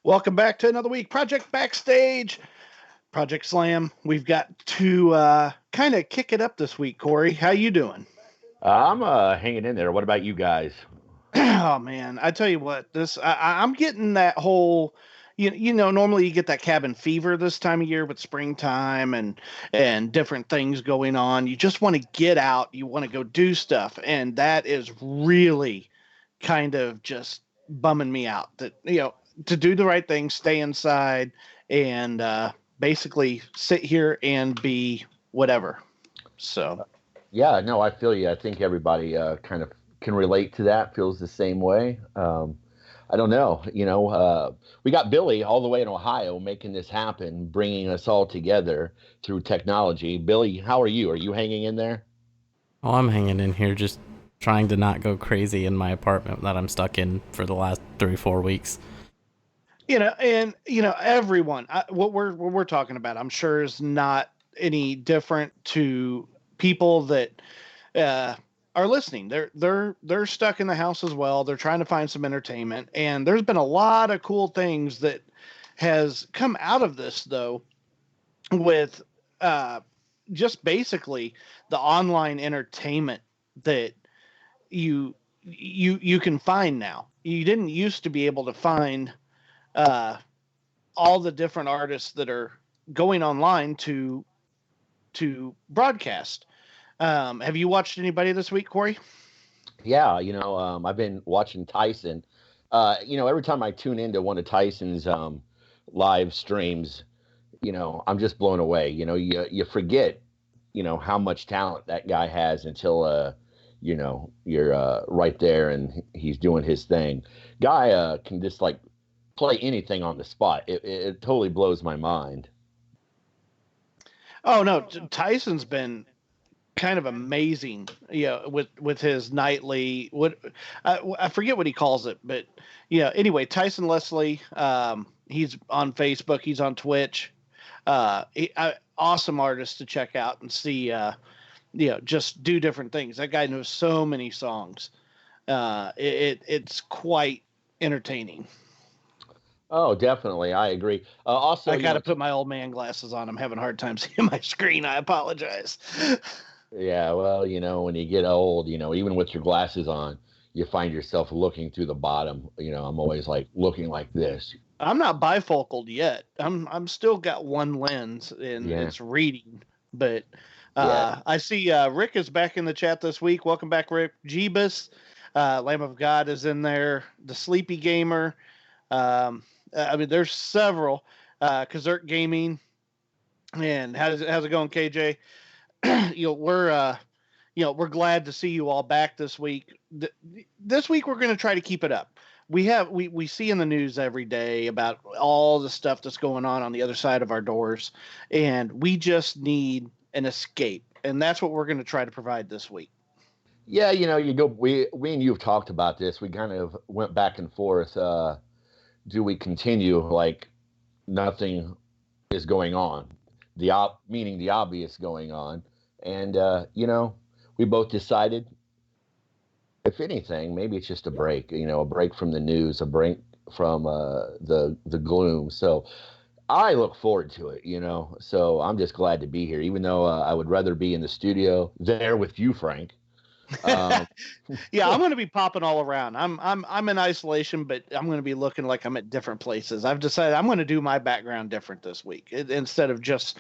Welcome back to another week, Project Backstage, Project Slam. We've got to kind of kick it up this week, Corey. How you doing? I'm hanging in there. What about you guys? Oh man, I tell you what, I'm getting that whole, normally you get that cabin fever this time of year with springtime and different things going on. You just want to get out, you want to go do stuff, and that is really kind of just bumming me out. That to do the right thing, stay inside, and basically sit here and be whatever. So. Yeah, no, I feel you. I think everybody kind of can relate to that, feels the same way. I don't know. We got Billy all the way in Ohio making this happen, bringing us all together through technology. Billy, how are you? Are you hanging in there? Oh, I'm hanging in here, just trying to not go crazy in my apartment that I'm stuck in for the last 3-4 weeks. Everyone, what we're talking about, I'm sure is not any different to people that are listening. They're stuck in the house as well. They're trying to find some entertainment, and there's been a lot of cool things that has come out of this, though, with just basically the online entertainment that you can find now. You didn't used to be able to find uh, all the different artists that are going online to broadcast. Have you watched anybody this week, Corey? Yeah, I've been watching Tyson. Every time I tune into one of Tyson's live streams, I'm just blown away. You forget, how much talent that guy has until, you're right there and he's doing his thing. Guy can just like play anything on the spot. It totally blows my mind. Oh no, Tyson's been kind of amazing, with his nightly I forget what he calls it, but anyway, Tyson Leslie, he's on Facebook, he's on Twitch, awesome artist to check out and see, just do different things. That guy knows so many songs. It's quite entertaining. Oh, definitely. I agree. Also, I got to put my old man glasses on. I'm having a hard time seeing my screen. I apologize. yeah, well, when you get old, even with your glasses on, you find yourself looking through the bottom. I'm always like looking like this. I'm not bifocal yet. I'm still got one lens and it's reading. But I see Rick is back in the chat this week. Welcome back, Rick. Jeebus, Lamb of God is in there. The Sleepy Gamer. There's several. Kazert Gaming. And how's it going, KJ? We're glad to see you all back this week. This week we're going to try to keep it up. We see in the news every day about all the stuff that's going on the other side of our doors, and we just need an escape, and that's what we're going to try to provide this week. Yeah, we and you have talked about this. We kind of went back and forth. Do we continue like nothing is going on? Meaning the obvious going on. And, we both decided, if anything, maybe it's just a break, a break from the news, a break from the gloom. So I look forward to it, So I'm just glad to be here, even though I would rather be in the studio there with you, Frank. Um, Yeah, I'm going to be popping all around. I'm in isolation, but I'm going to be looking like I'm at different places. I've decided I'm going to do my background different this week instead of just,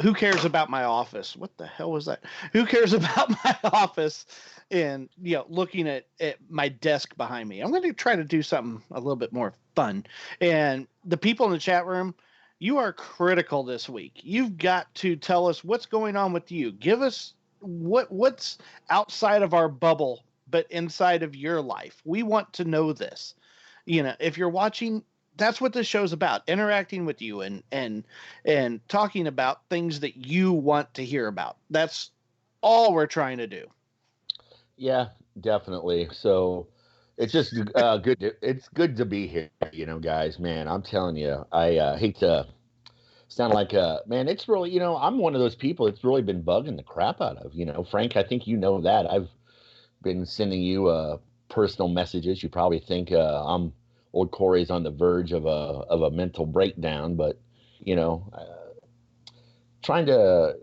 who cares about my office? What the hell was that? Who cares about my office? And looking at my desk behind me. I'm going to try to do something a little bit more fun. And the people in the chat room, you are critical this week. You've got to tell us what's going on with you. Give us what's outside of our bubble but inside of your life. We want to know this. If you're watching, that's what this show's about, interacting with you and talking about things that you want to hear about. That's all we're trying to do. yeah, definitely. So it's just good. It's good to be here, guys. Man, I'm telling you, I hate to sound like man. It's really, I'm one of those people. It's really been bugging the crap out of. Frank. I think you know that. I've been sending you personal messages. You probably think I'm old Corey's on the verge of a mental breakdown, but trying to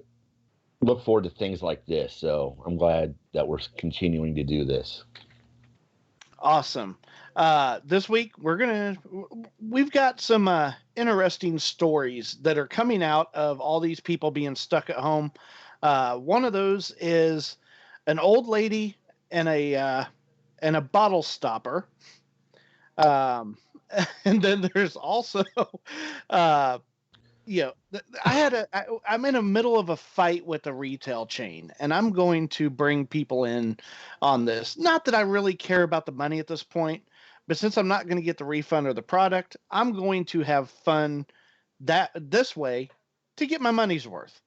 look forward to things like this. So I'm glad that we're continuing to do this. Awesome. This week we've got some interesting stories that are coming out of all these people being stuck at home. One of those is an old lady and a bottle stopper. Um, and then there's also, uh, I'm in the middle of a fight with a retail chain, and I'm going to bring people in on this. Not that I really care about the money at this point, but since I'm not going to get the refund or the product, I'm going to have fun this way to get my money's worth.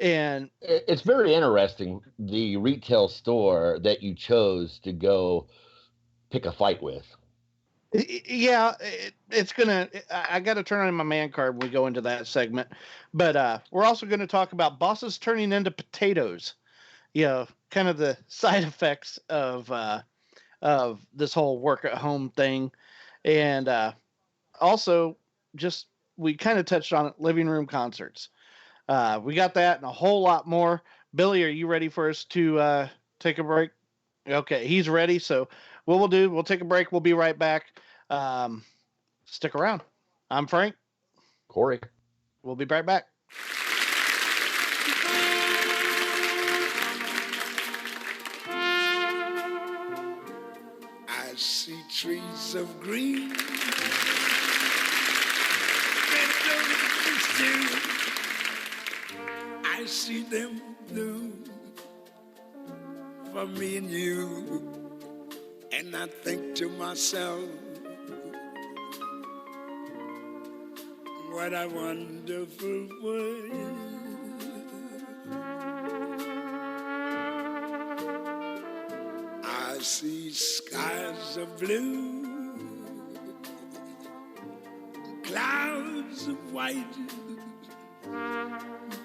And It's very interesting, the retail store that you chose to go pick a fight with. yeah, it's gonna. I got to turn on my man card when we go into that segment, but we're also going to talk about bosses turning into potatoes. Kind of the side effects of this whole work at home thing, and also just we kind of touched on it, living room concerts. We got that and a whole lot more. Billy, are you ready for us to take a break? Okay, he's ready. So what we'll do, we'll take a break. We'll be right back. Um, Stick around. I'm Frank. Corey. We'll be right back. I see trees of green, red roses too. I see them bloom for me and you, and I think to myself, what a wonderful world. I see skies of blue, clouds of white,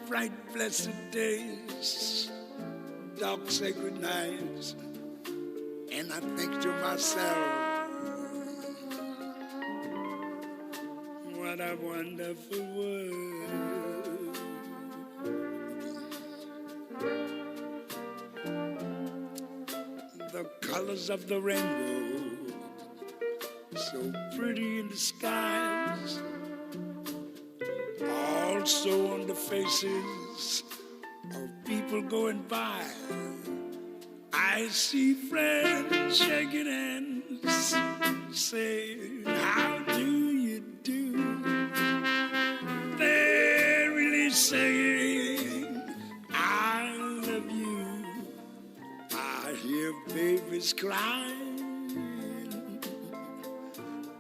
bright blessed days, dark sacred nights, and I think to myself, what a wonderful world. The colors of the rainbow, so pretty in the skies, also on the faces of people going by. I see friends shaking hands, saying, how do you do? They're really saying, I love you. I hear babies crying.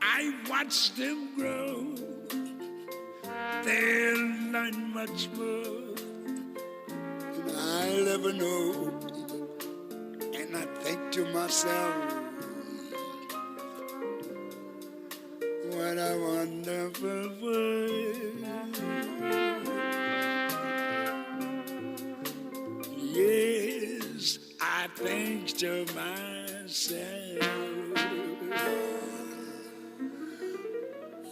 I watch them grow. They'll learn much more than I'll ever know. And I think to myself, what a wonderful world. Yes, I think to myself,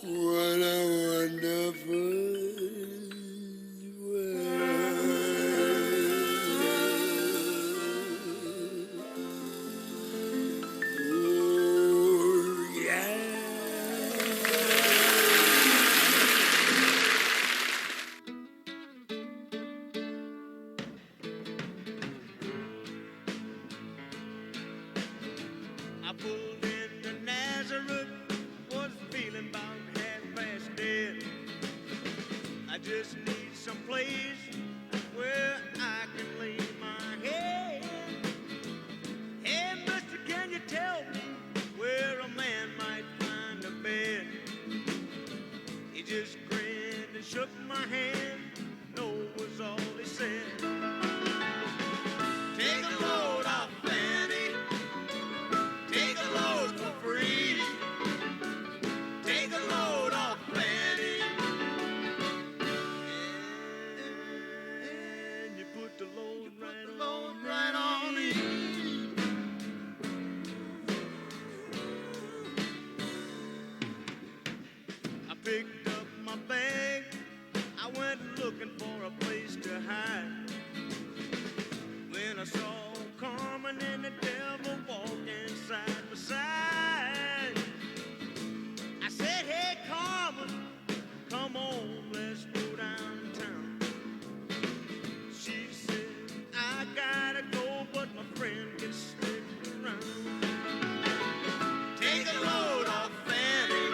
what a wonderful world. place where I can lay my head. Hey, mister, can you tell me where a man might find a bed? He just grinned and shook my hand. No was all he said. Take a load off Fanny. Take a load for free. Take a load off Fanny. And you put the load right on me. I picked up my bag. I went looking for a place to hide. When I saw Carmen and the devil walking side by side, I said, hey, Carmen, come on, let's go downtown. She said, I gotta go, but my friend can stick around. Take a load off Fanny.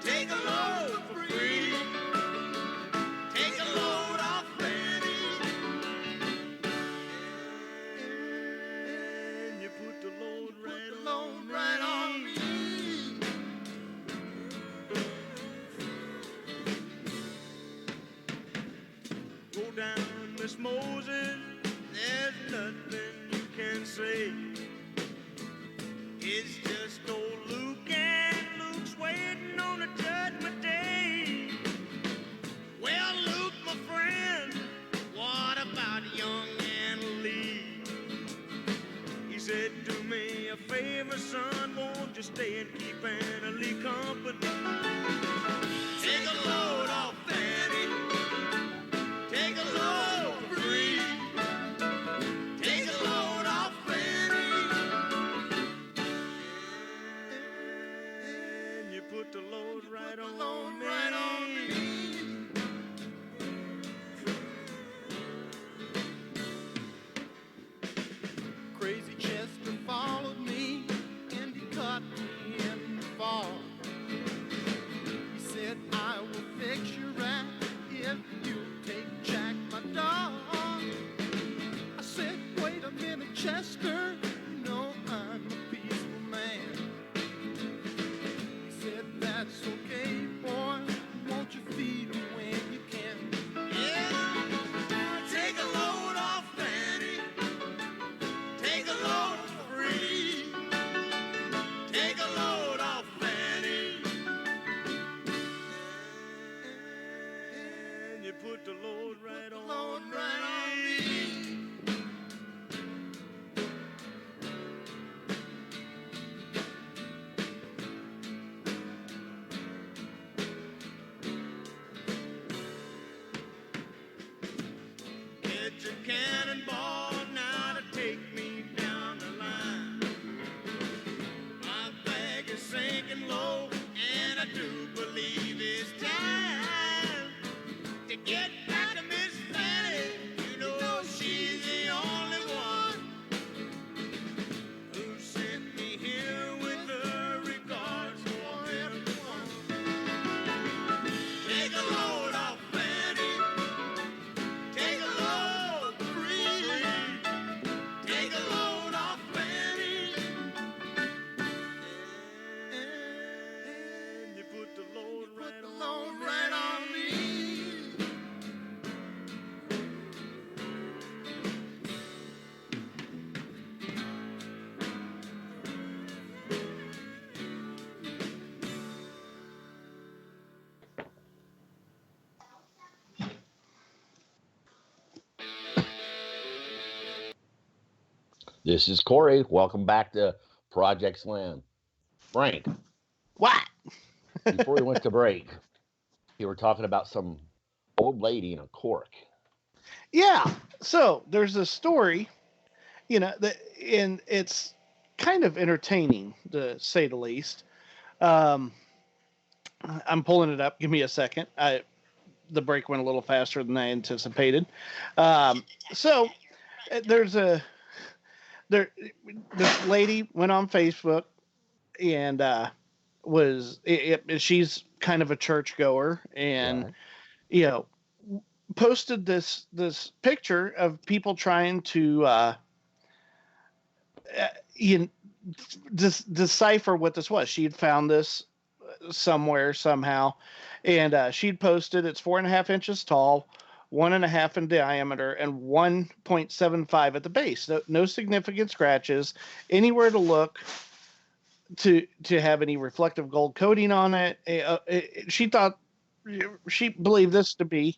Take a load for free. Take a load off Fanny. And you put the load right on me. Go down, Miss Moses. There's nothing you can say. It's just old Luke, and Luke's waiting on the judgment day. Well, Luke, my friend, what about young Anna Lee? He said, do me a favor, son, won't you stay and keep Anna Lee company? Take a load off Fanny. Take a load for free. Take a load off Fanny. And you put the load right on me. Crazy Chester followed me and he caught me in the fall. He said, I will fix your rat if you take Jack, my dog. I said, wait a minute, Chester, you know I'm a peaceful man. He said, that's okay, boy, won't you feed him when you can? Yeah, take a load off Fanny. Take a load for free. Take a load off Fanny. And you put the load right on me. Get your cannonball now to take me down the line. My bag is sinking low, and I do believe it's time to get back to Miss Fanny. You know she's the only one who sent me here with her regards for everyone. Take a load off Fanny. Take a load free. Take a load off Fanny. And you put the load right on me. This is Corey. Welcome back to Project Slam. Frank, What? before we went to break, you were talking about some old lady in a cork. Yeah. So there's a story, and it's kind of entertaining to say the least. Um, I'm pulling it up. Give me a second. The break went a little faster than I anticipated. So there's this lady went on Facebook and she's kind of a churchgoer, and Right. you know posted this picture of people trying to you decipher what this was. She'd found this somewhere somehow, and she'd posted it's 4.5 inches tall, 1.5 in diameter, and 1.75 at the base. No significant scratches anywhere to look to have any reflective gold coating on it. She thought she believed it to be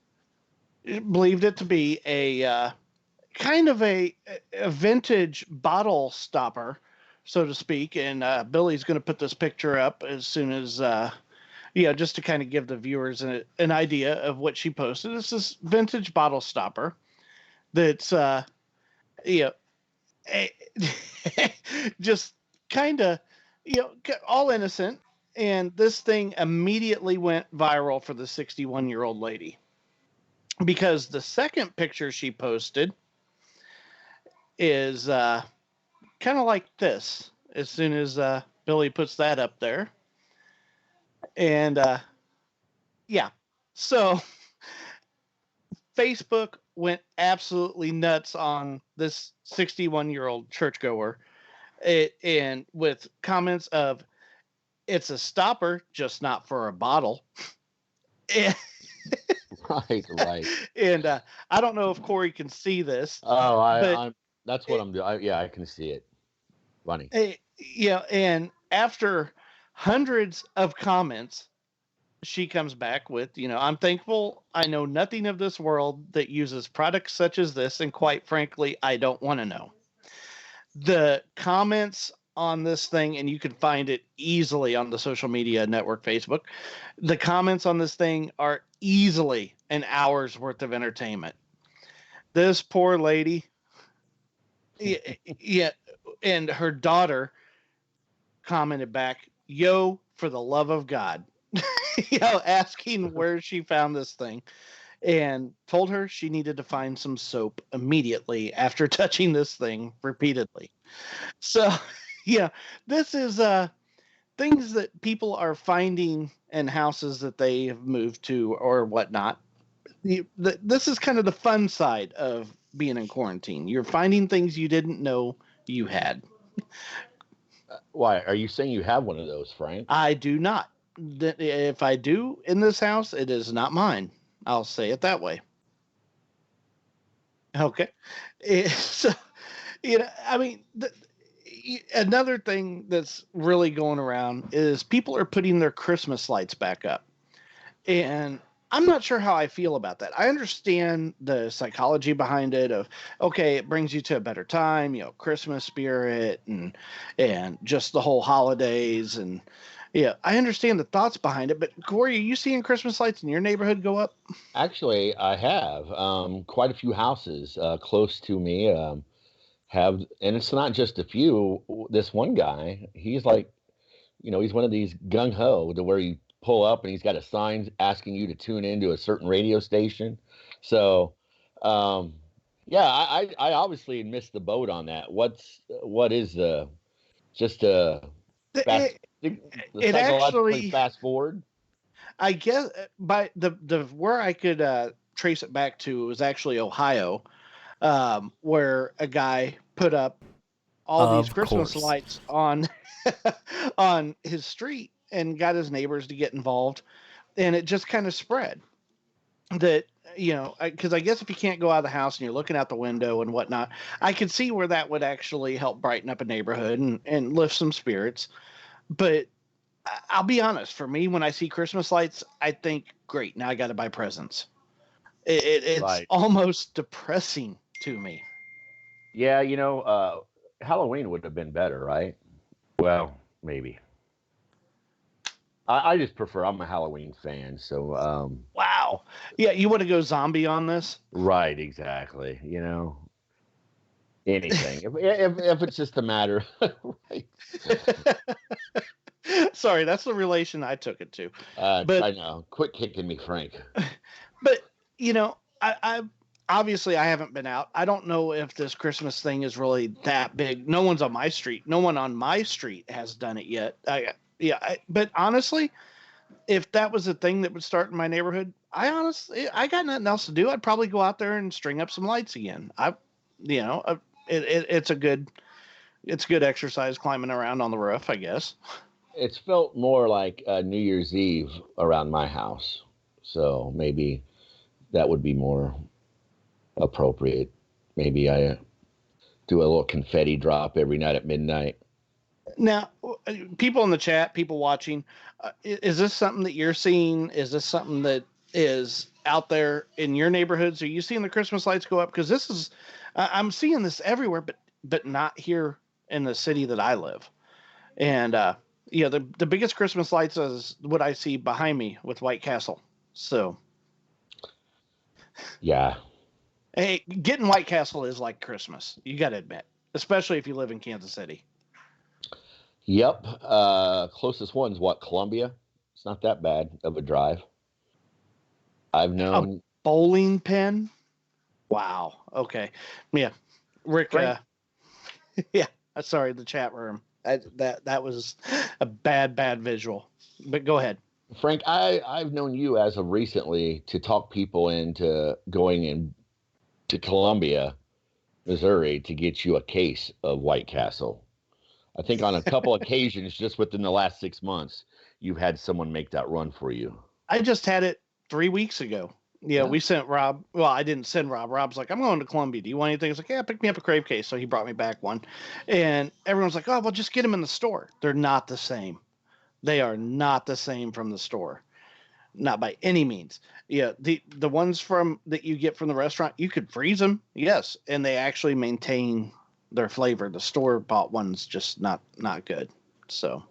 a kind of a vintage bottle stopper, so to speak. And Billy's going to put this picture up as soon as just to kind of give the viewers an idea of what she posted. It's this vintage bottle stopper that's you know just kind of all innocent. And this thing immediately went viral for the 61-year-old lady, because the second picture she posted is kind of like this. As soon as Billy puts that up there, and yeah, so Facebook went absolutely nuts on this 61-year-old churchgoer, and with comments of, "It's a stopper, just not for a bottle." And, Right. and I don't know if Corey can see this. Oh, but I'm. That's what I'm doing. Yeah, I can see it. Funny. And after hundreds of comments, she comes back with, "I'm thankful I know nothing of this world that uses products such as this, and quite frankly, I don't want to know." The comments on this thing, and you can find it easily on the social media network Facebook, the comments on this thing are easily an hour's worth of entertainment. This poor lady, yeah, and her daughter commented back, "Yo, for the love of God," asking where she found this thing, and told her she needed to find some soap immediately after touching this thing repeatedly. So, this is things that people are finding in houses that they have moved to or whatnot. This is kind of the fun side of being in quarantine. You're finding things you didn't know you had. Why are you saying you have one of those, Frank? I do not. If I do in this house, it is not mine. I'll say it that way. Okay. So, I mean, another thing that's really going around is people are putting their Christmas lights back up. And I'm not sure how I feel about that. I understand the psychology behind it of, okay, it brings you to a better time, Christmas spirit and just the whole holidays. And I understand the thoughts behind it. But Corey, are you seeing Christmas lights in your neighborhood go up? Actually, I have quite a few houses close to me have, and it's not just a few. This one guy, he's like, he's one of these gung ho to where you pull up and he's got a sign asking you to tune into a certain radio station. So, yeah, I obviously missed the boat on that. What is just a fast, the it psychologically actually fast forward? I guess by the where I could trace it back to was actually Ohio, where a guy put up all these Of Christmas course. lights on on his street and got his neighbors to get involved, and it just kind of spread. That because I guess if you can't go out of the house and you're looking out the window and whatnot, I could see where that would actually help brighten up a neighborhood and lift some spirits. But I'll be honest, for me, when I see Christmas lights, I think, great, now I got to buy presents. It's Right. almost depressing to me. Yeah, Halloween would have been better, right? Well, maybe. I just prefer. I'm a Halloween fan, so Wow. Yeah, you want to go zombie on this? right, exactly. Anything. If it's just a matter, right? Sorry, that's the relation I took it to. I But know. Quit kicking me, Frank. but I obviously I haven't been out. I don't know if this Christmas thing is really that big. No one's on my street. No one on my street has done it yet. But honestly, if that was a thing that would start in my neighborhood, I honestly, I got nothing else to do. I'd probably go out there and string up some lights again. You know, it's a good exercise climbing around on the roof, I guess. It's felt more like New Year's Eve around my house, so maybe that would be more appropriate. Maybe I do a little confetti drop every night at midnight. Now, people in the chat, people watching, is this something that you're seeing? Is this something that is out there in your neighborhoods? Are you seeing the Christmas lights go up? Because this is, I'm seeing this everywhere, but not here in the city that I live. And yeah, the biggest Christmas lights is what I see behind me with White Castle. So, Yeah. hey, getting White Castle is like Christmas. You got to admit, especially if you live in Kansas City. Yep. Closest one's what, Columbia? It's not that bad of a drive. I've A known bowling pin. Wow. Okay. Yeah. Rick. Frank. Yeah. Sorry, the chat room. That was a bad visual. But go ahead. Frank, I've known you as of recently to talk people into going in to Columbia, Missouri, to get you a case of White Castle. I think on a couple occasions, just within the last 6 months, you've had someone make that run for you. I just had it 3 weeks ago. Yeah, we sent Rob. Well, I didn't send Rob. Rob's like, I'm going to Columbia. Do you want anything? It's like, yeah, pick me up a crave case. So he brought me back one. And everyone's like, oh, well, just get them in the store. They're not the same. They are not the same from the store. Not by any means. Yeah, the ones from that you get from the restaurant, you could freeze them, yes, and they actually maintain their flavor. The store bought ones just not good. So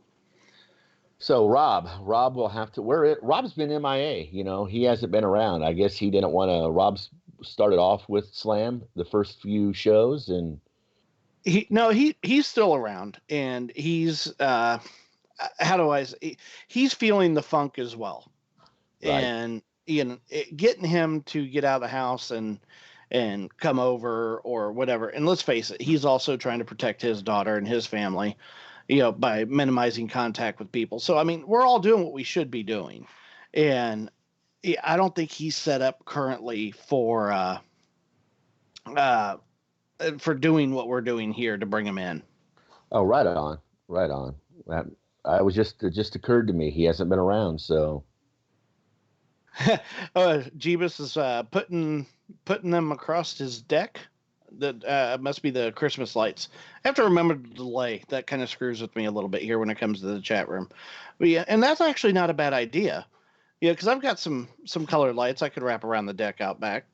Rob will have to. Rob's been MIA. You know, he hasn't been around. I guess he didn't want to. Rob's started off with Slam the first few shows, and he's still around, and he's how do I say, he's feeling the funk as well. Right. And getting him to get out of the house and come over or whatever. And let's face it, he's also trying to protect his daughter and his family, by minimizing contact with people. So I mean, we're all doing what we should be doing, and I don't think he's set up currently for doing what we're doing here to bring him in. Oh, right on, right on. That I was it just occurred to me he hasn't been around, so. Jeebus is putting them across his deck. That must be the Christmas lights. I have to remember the delay. That kind of screws with me a little bit here when it comes to the chat room. But yeah, and that's actually not a bad idea. Yeah, because I've got some colored lights I could wrap around the deck out back.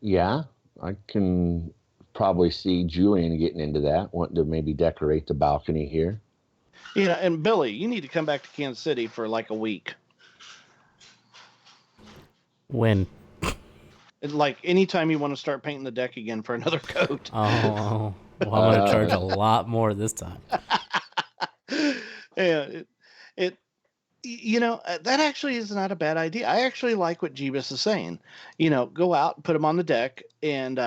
Yeah, I can probably see Julian getting into that, wanting to maybe decorate the balcony here. Yeah, and Billy, you need to come back to Kansas City for like a week. When? Like anytime you want to start painting the deck again for another coat. Oh, well, I'm going to charge a lot more this time. Yeah, that actually is not a bad idea. I actually like what Jeebus is saying. Go out, put them on the deck, and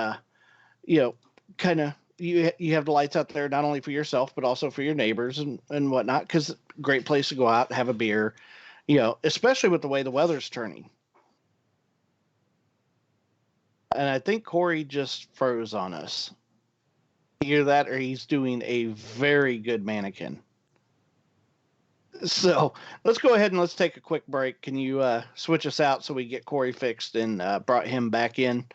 kind of you have the lights out there not only for yourself but also for your neighbors and whatnot. Because great place to go out, have a beer, especially with the way the weather's turning. And I think Corey just froze on us. You hear that? Or he's doing a very good mannequin. So let's go ahead and let's take a quick break. Can you switch us out so we get Corey fixed and brought him back in?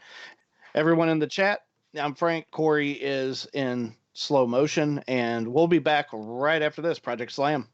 Everyone in the chat, I'm Frank. Corey is in slow motion, and we'll be back right after this, Project Slam.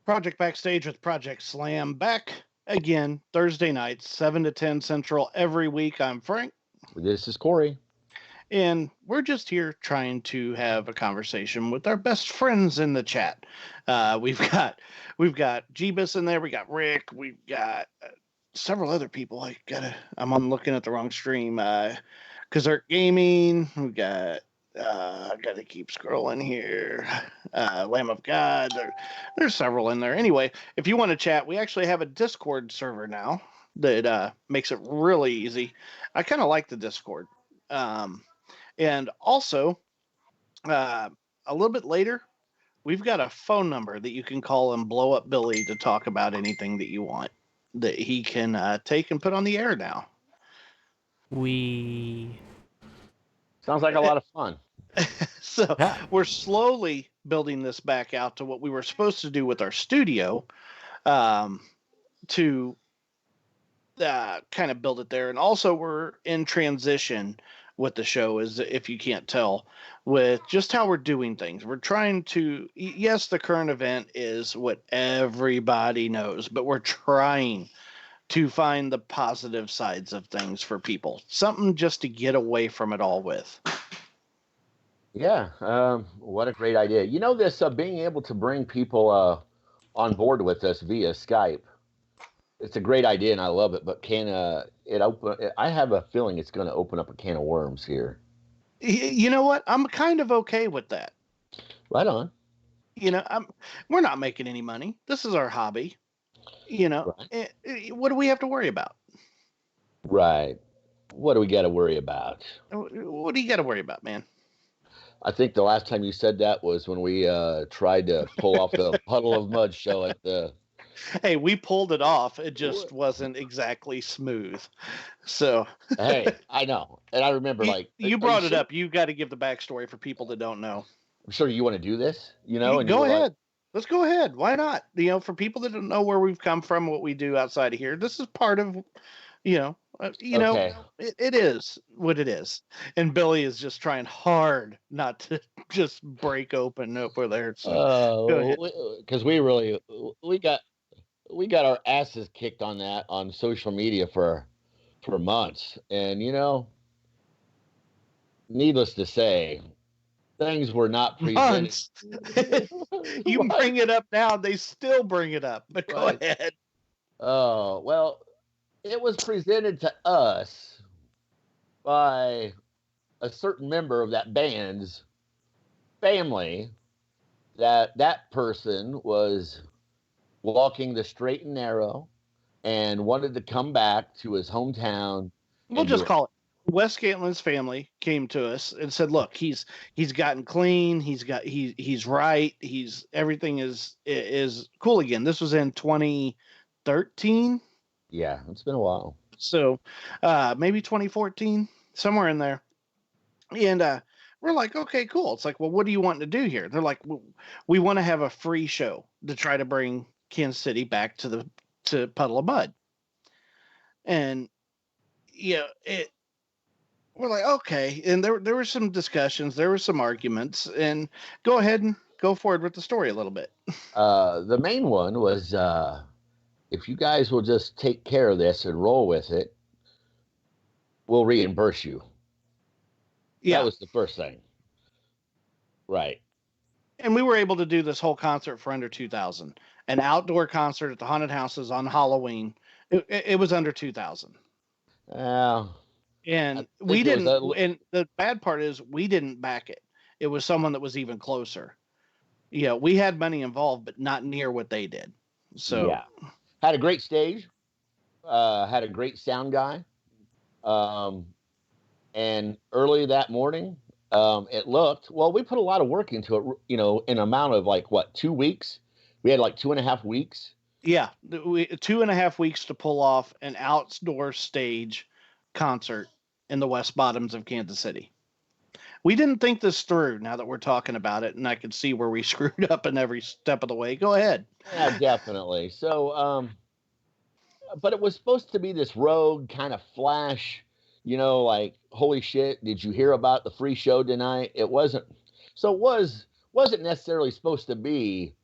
Project Backstage with Project Slam back again Thursday nights, 7 to 10 Central every week. I'm Frank, This is Corey. and we're just here trying to have a conversation with our best friends in the chat. We've got Jeebus in there, we got Rick, we've got several other people. I'm looking at the wrong stream. Kazert Gaming, we got I gotta keep scrolling here. Lamb of God. There's several in there. Anyway, if you want to chat, we actually have a Discord server now that makes it really easy. I kind of like the Discord. And also, uh, a little bit later, we've got a phone number that you can call and blow up Billy to talk about anything that you want that he can take and put on the air now. We Sounds like a lot of fun. So Yeah. we're slowly building this back out to what we were supposed to do with our studio, to kind of build it there. And also we're in transition with the show, is if you can't tell, with just how we're doing things. We're trying to, yes, the current event is what everybody knows, but we're trying to find the positive sides of things for people. Something just to get away from it all with. Yeah, what a great idea. You know, this being able to bring people on board with us via Skype, it's a great idea and I love it, but I have a feeling it's going to open up a can of worms here. You know what? I'm kind of okay with that. Right on. We're not making any money. This is our hobby. Right. What do we have to worry about? Right. What do we got to worry about? What do you got to worry about, man? I think the last time you said that was when we tried to pull off the Puddle of Mud show at the... Hey, we pulled it off. It just wasn't exactly smooth. So, Hey, I know. And I remember, you brought it up. You got to give the backstory for people that don't know. I'm sure you want to do this, and go ahead. Let's go ahead. Why not? For people that don't know where we've come from, what we do outside of here, this is part of, Okay. it is what it is. And Billy is just trying hard not to just break open over there. So, because we got our asses kicked on that on social media for months, and needless to say, things were not presented. Months. You bring it up now, they still bring it up. But go ahead. Oh, well, it was presented to us by a certain member of that band's family that person was walking the straight and narrow and wanted to come back to his hometown. We'll just call it. Wes Scantlin's family came to us and said, "Look, he's gotten clean. He's right. Everything is cool again." This was in 2013. Yeah, it's been a while. So, maybe 2014, somewhere in there. And we're like, "Okay, cool." It's like, "Well, what do you want to do here?" They're like, "We want to have a free show to try to bring Kansas City back to Puddle of Mud." And we're like, okay. And there were some discussions, there were some arguments, and go ahead and go forward with the story a little bit. The main one was, if you guys will just take care of this and roll with it, we'll reimburse you. Yeah. That was the first thing. Right. And we were able to do this whole concert for under $2,000. An outdoor concert at the haunted houses on Halloween. It was under $2,000. And we didn't. And the bad part is we didn't back it. It was someone that was even closer. We had money involved, but not near what they did. So yeah, had a great stage. Had a great sound guy. And early that morning, it looked well. We put a lot of work into it. In an amount of 2 weeks. We had 2.5 weeks. Yeah, 2.5 weeks to pull off an outdoor stage concert in the West Bottoms of Kansas City. We didn't think this through now that we're talking about it, and I could see where we screwed up in every step of the way. Go ahead. Yeah, definitely. So, but it was supposed to be this rogue kind of flash, holy shit, did you hear about the free show tonight? It wasn't. So it wasn't necessarily supposed to be,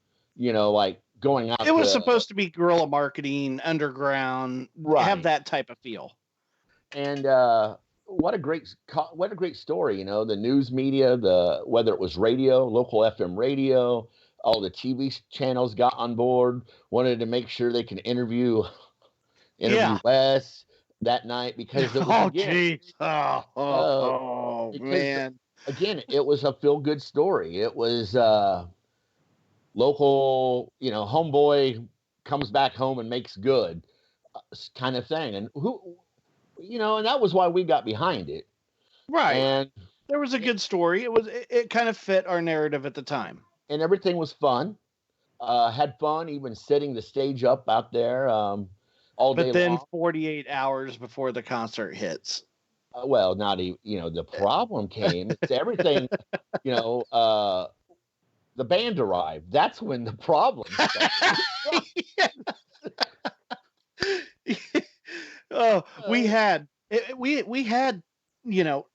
going out. It was supposed to be guerrilla marketing, underground, have Right. that type of feel. And what a great story. You know, the news media, whether it was radio, local FM radio, all the TV channels got on board, wanted to make sure they can interview Yeah. Wes that night because it was Oh, again. jeez. Uh, Oh, because man. again, it was a feel good story. It was local, you know, homeboy comes back home and makes good kind of thing. And and that was why we got behind it. Right. And There was a good story. It kind of fit our narrative at the time. and everything was fun. Had fun even setting the stage up out there all day But then long. 48 hours before the concert hits. Well, not even, the problem came. It's everything, you know, the band arrived. That's when the problem started. Oh, we had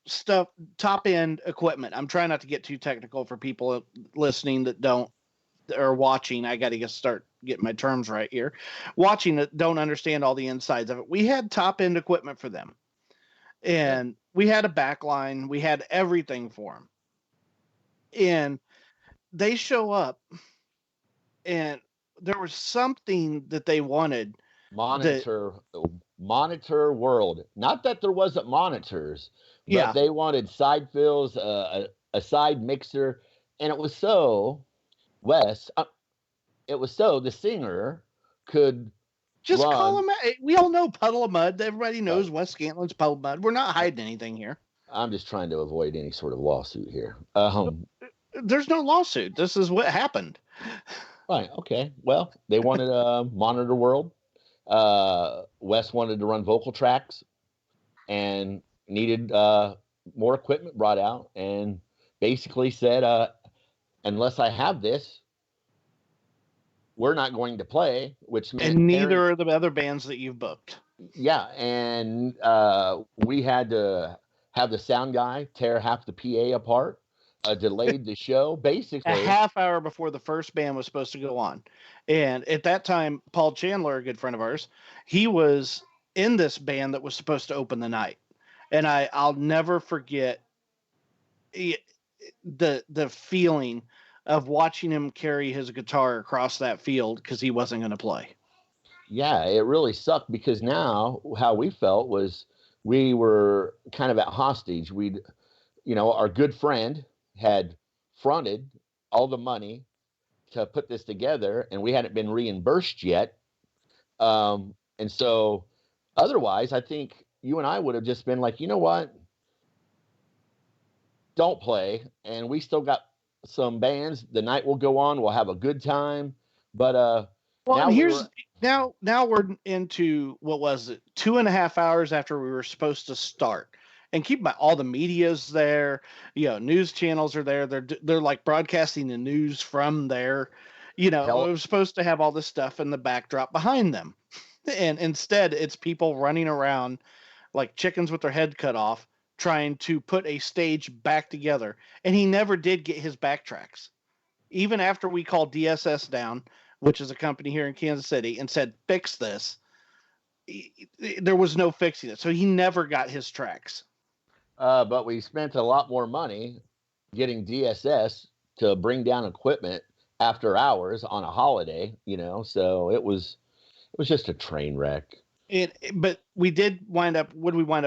stuff, top end equipment. I'm trying not to get too technical for people listening that don't or watching. I got to start getting my terms right here. Watching that don't understand all the insides of it. We had top end equipment for them, and we had a backline. We had everything for them, and they show up, and there was something that they wanted. Monitor world. Not that there wasn't monitors, but Yeah. they wanted side fills, a side mixer, and it was so Wes. It was so the singer could Just run. call him. We all know Puddle of Mud. Everybody knows Wes Scantlin's Puddle of Mud. We're not hiding anything here. I'm just trying to avoid any sort of lawsuit here. There's no lawsuit. This is what happened. Right. Okay. Well, they wanted a monitor world. Wes wanted to run vocal tracks and needed more equipment brought out, and basically said, unless I have this, we're not going to play, which meant and neither are the other bands that you've booked. Yeah, and we had to have the sound guy tear half the PA apart, delayed the show, basically. A half hour before the first band was supposed to go on. And at that time, Paul Chandler, a good friend of ours, he was in this band that was supposed to open the night. And I'll never forget the feeling of watching him carry his guitar across that field because he wasn't going to play. Yeah, it really sucked because now how we felt was we were kind of at hostage. Our good friend had fronted all the money to put this together, and we hadn't been reimbursed yet. And so otherwise, I think you and I would have just been like, you know what? Don't play. And we still got some bands. The night will go on. We'll have a good time. But now we're into, what was it, 2.5 hours after we were supposed to start. And keep in mind, all the media's there, news channels are there. They're like broadcasting the news from there. It was supposed to have all this stuff in the backdrop behind them. And instead, it's people running around like chickens with their head cut off, trying to put a stage back together. And he never did get his backtracks. Even after we called DSS down, which is a company here in Kansas City, and said, fix this, there was no fixing it. So he never got his tracks. But we spent a lot more money getting DSS to bring down equipment after hours on a holiday, so it was just a train wreck. But we did wind up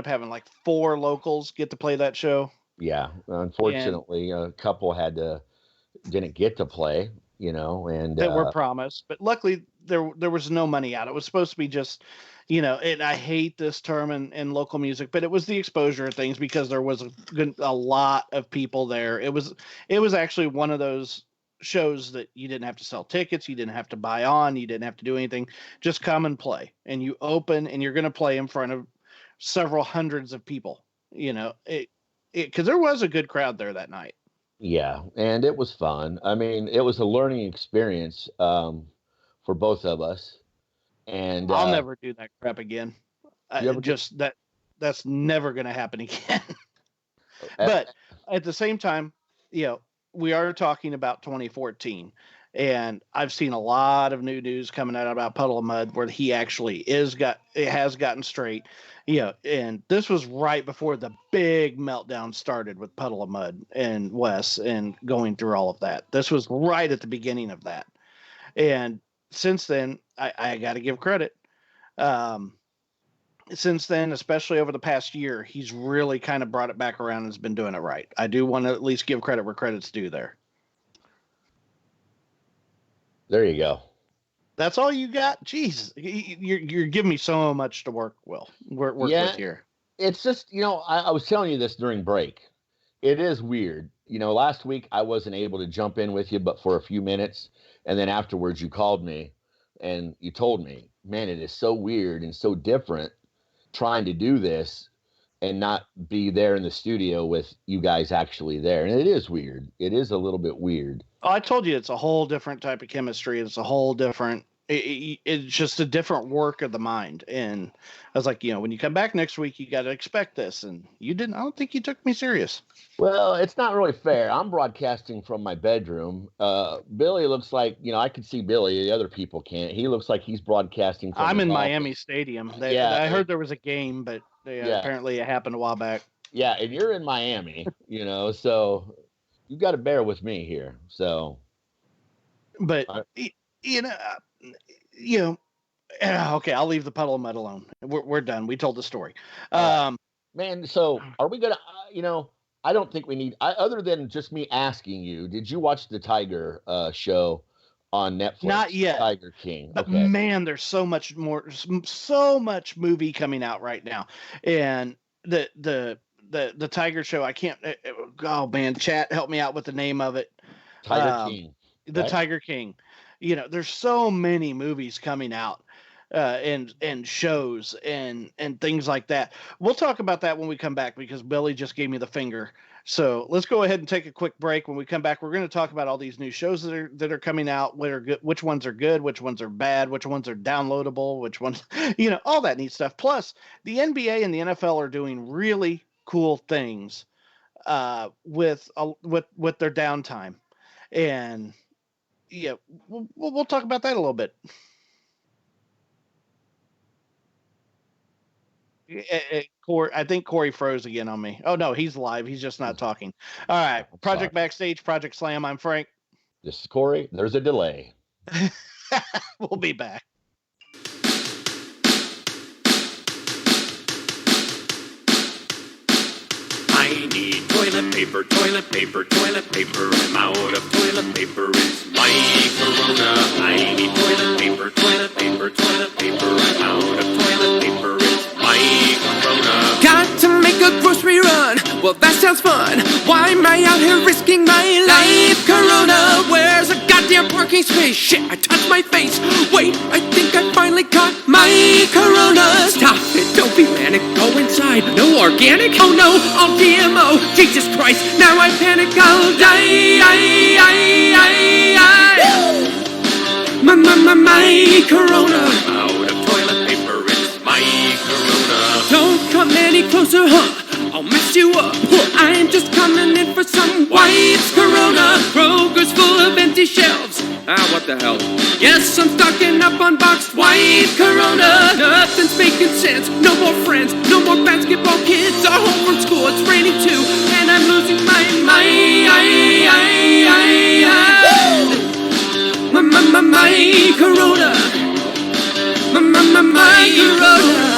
having like 4 locals get to play that show. Yeah. Unfortunately, a couple didn't get to play, and that were promised, but luckily there was no money out. It was supposed to be just, and I hate this term in local music, but it was the exposure of things because there was a lot of people there. It was actually one of those shows that you didn't have to sell tickets, you didn't have to buy on, you didn't have to do anything, just come and play, and you open and you're going to play in front of several hundreds of people, because there was a good crowd there that night. Yeah, and it was fun. I mean, it was a learning experience for both of us. And I'll never do that crap again. That's never going to happen again. But at the same time, we are talking about 2014, And I've seen a lot of new news coming out about Puddle of Mud where he actually has gotten straight. And this was right before the big meltdown started with Puddle of Mud and Wes and going through all of that. This was right at the beginning of that. And since then, I got to give credit. Um, since then, especially over the past year, he's really kind of brought it back around and has been doing it right. I do want to at least give credit where credit's due there. There you go. That's all you got? Jeez, you're giving me so much to work with here. It's just, I was telling you this during break. It is weird. Last week I wasn't able to jump in with you, but for a few minutes. And then afterwards you called me and you told me, man, it is so weird and so different trying to do this and not be there in the studio with you guys actually there. And it is weird. It is a little bit weird. Oh, I told you it's a whole different type of chemistry. It's a whole different, it's just a different work of the mind. And I was like, when you come back next week, you got to expect this. And you didn't, I don't think you took me serious. Well, it's not really fair. I'm broadcasting from my bedroom. Billy looks like, I can see Billy. The other people can't. He looks like he's broadcasting from I'm in office. Miami Stadium. I heard there was a game, but apparently it happened a while back. Yeah, and you're in Miami, so you got to bear with me here. So, but okay, I'll leave the Puddle of Mud alone. We're done. We told the story. Man, so are we gonna? I don't think we need. Other than just me asking you, did you watch the Tiger show on Netflix? Not yet. Tiger King. But man, there's so much movie coming out right now, and the Tiger show. I can't. Oh man, chat, help me out with the name of it. Tiger King. The right? Tiger King. There's so many movies coming out. And shows and things like that. We'll talk about that when we come back because Billy just gave me the finger. So let's go ahead and take a quick break. When we come back, we're going to talk about all these new shows that are coming out. What are good? Which ones are good? Which ones are bad? Which ones are downloadable? Which ones, all that neat stuff. Plus, the NBA and the NFL are doing really cool things with their downtime, and we'll talk about that a little bit. I think Corey froze again on me. Oh no, he's live. He's just not talking. All right, Project Backstage, Project Slam. I'm Frank. This is Corey. There's a delay. We'll be back. I need toilet paper, toilet paper, toilet paper. I'm out of toilet paper. It's my Corona. I need toilet paper, toilet paper, toilet paper. I'm out of toilet paper. It's my Corona. Got to make a grocery run. Well, that sounds fun. Why am I out here risking my life? Corona, where's a goddamn parking space? Shit, I touched my face. Wait, I think I finally caught my Corona. Stop it, don't be manic. Go inside. No organic? Oh no, all GMO. Jesus Christ, now I panic. I'll die. My Corona. Out of toilet paper. It's my Corona. Don't come any closer, I'll mess you up. I'm just coming in for some wipes. Corona. Kroger's full of empty shelves. What the hell? Yes, I'm stocking up on boxed white Corona. Nothing's making sense. No more friends. No more basketball kids. Are home from school. It's raining too. And I'm losing my mind. My Corona. My Corona.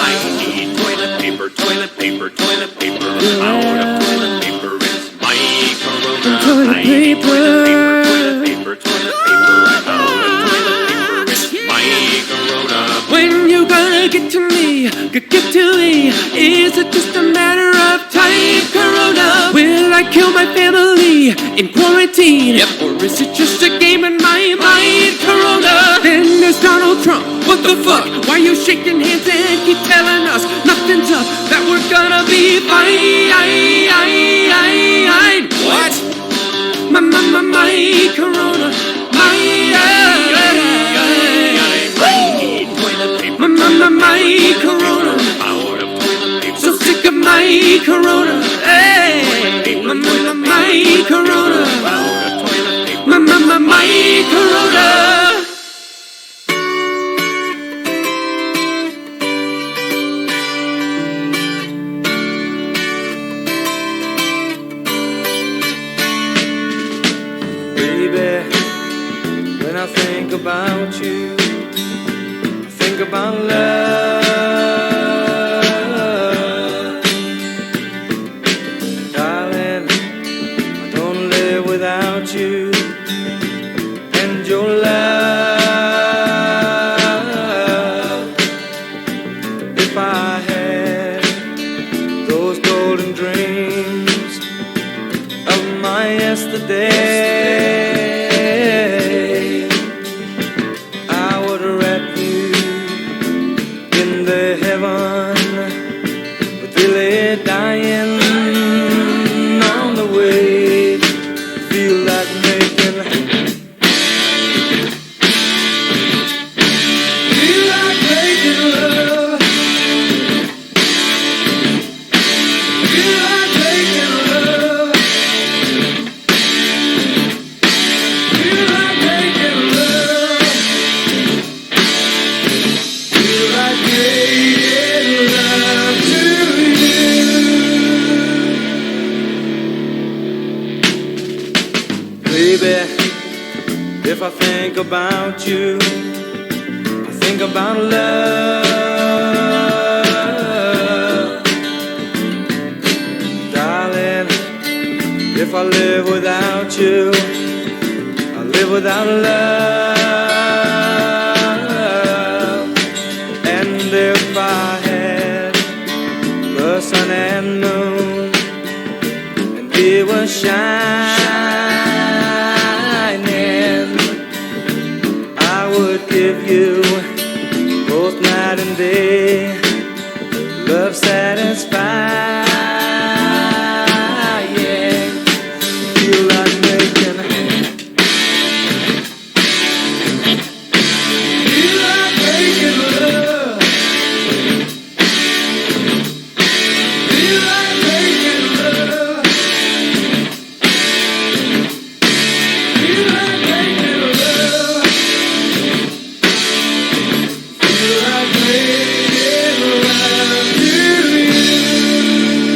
I need toilet paper, toilet paper, toilet paper. I'm out of toilet paper. It's my Corona. Toilet I need paper. toilet paper, toilet paper. I'm out of toilet paper. It's my Corona. When you gonna get to me? Get to me. Is it just a matter of time, Corona? Will I kill my family in quarantine? Yep. Or is it just a game in my mind, Corona? Then there's Donald Trump. What the fuck? Why you shaking hands and keep telling us nothing's up? That we're gonna be fine. What? My Corona. My toilet paper. My Corona. Out of toilet paper. So sick of my Corona. Hey, my Corona. Out of toilet paper. My white Corona. Baby, when I think about you, I think about love. Darling, I don't live without you and your love. If I had those golden dreams of my yesterday, I would wrap you in the heaven, but they lay dying on the way. Feel like making, feel like making love, feel like making love, feel like making love, feel like making love to you. Baby, if I think about you, I think about love. Darling, if I live without you, I live without love. And if I had the sun and moon, and we were shining, I would give you both night and day love satisfying. Feel like making, feel like making love, feel like making love, feel like making love, feel like making love to you.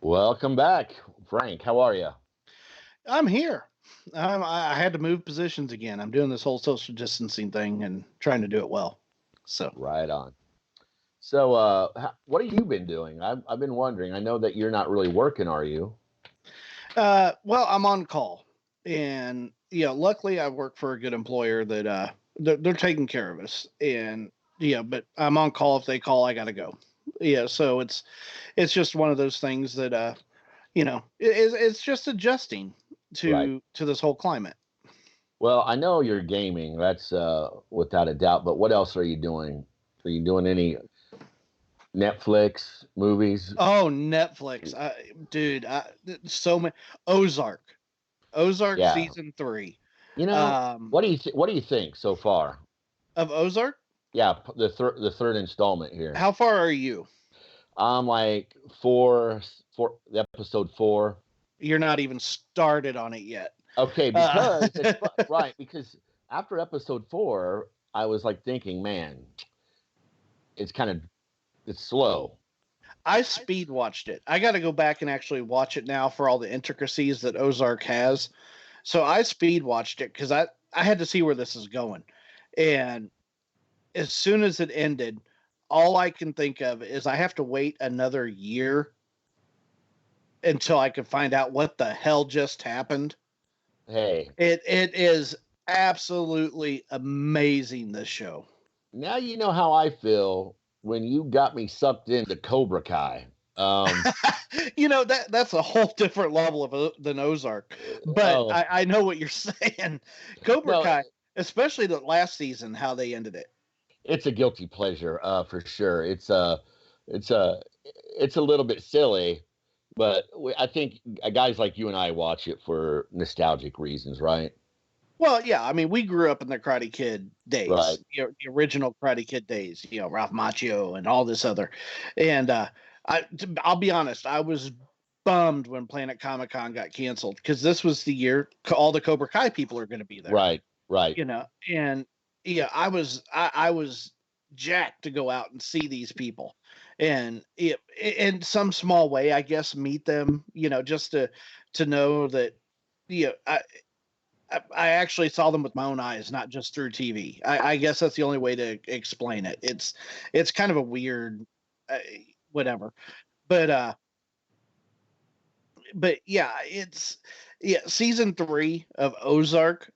Welcome back, Frank. How are you? I'm here. I had to move positions again. I'm doing this whole social distancing thing and trying to do it well. So, Right on. So, what have you been doing? I've been wondering. I know that you're not really working, are you? well, I'm on call, and luckily I work for a good employer that they're taking care of us, and but I'm on call. If they call, I gotta go. Yeah, so it's just one of those things that it's just adjusting Right. to this whole climate. Well, I know you're gaming. That's without a doubt. But what else are you doing? Are you doing any Netflix movies? Oh, Netflix, dude, so many. Ozark, Ozark Yeah. season three, You know, um, what do you think so far? of Ozark. Yeah, the third installment here. How far are you? I'm like four episode 4. You're not even started on it yet. Okay, Uh, because right, because after episode 4, I was like thinking, man, it's kind of it's slow. I speed watched it. I got to go back and actually watch it now for all the intricacies that Ozark has. So I speed watched it because I had to see where this is going. And as soon as it ended, all I can think of is I have to wait another year until I can find out what the hell just happened. Hey, It is absolutely amazing, this show. now you know how I feel when you got me sucked into Cobra Kai. Um, That's a whole different level of than Ozark, but oh I know what you're saying. Cobra no, Kai, especially the last season, how they ended it. it's a guilty pleasure, for sure. It's a, it's a little bit silly, but I think guys like you and I watch it for nostalgic reasons, right? Well, yeah, I mean, we grew up in the Karate Kid Right. days, the original Karate Kid days, Ralph Macchio and all this other, and I'll be honest, I was bummed when Planet Comic Con got canceled because this was the year all the Cobra Kai people are going to be there. Right. Right. And yeah, I was jacked to go out and see these people, and in some small way, I guess, meet them, just to know that, you know, I actually saw them with my own eyes, not just through TV. I guess that's the only way to explain it. It's kind of a weird, uh, whatever, but yeah, season 3 of Ozark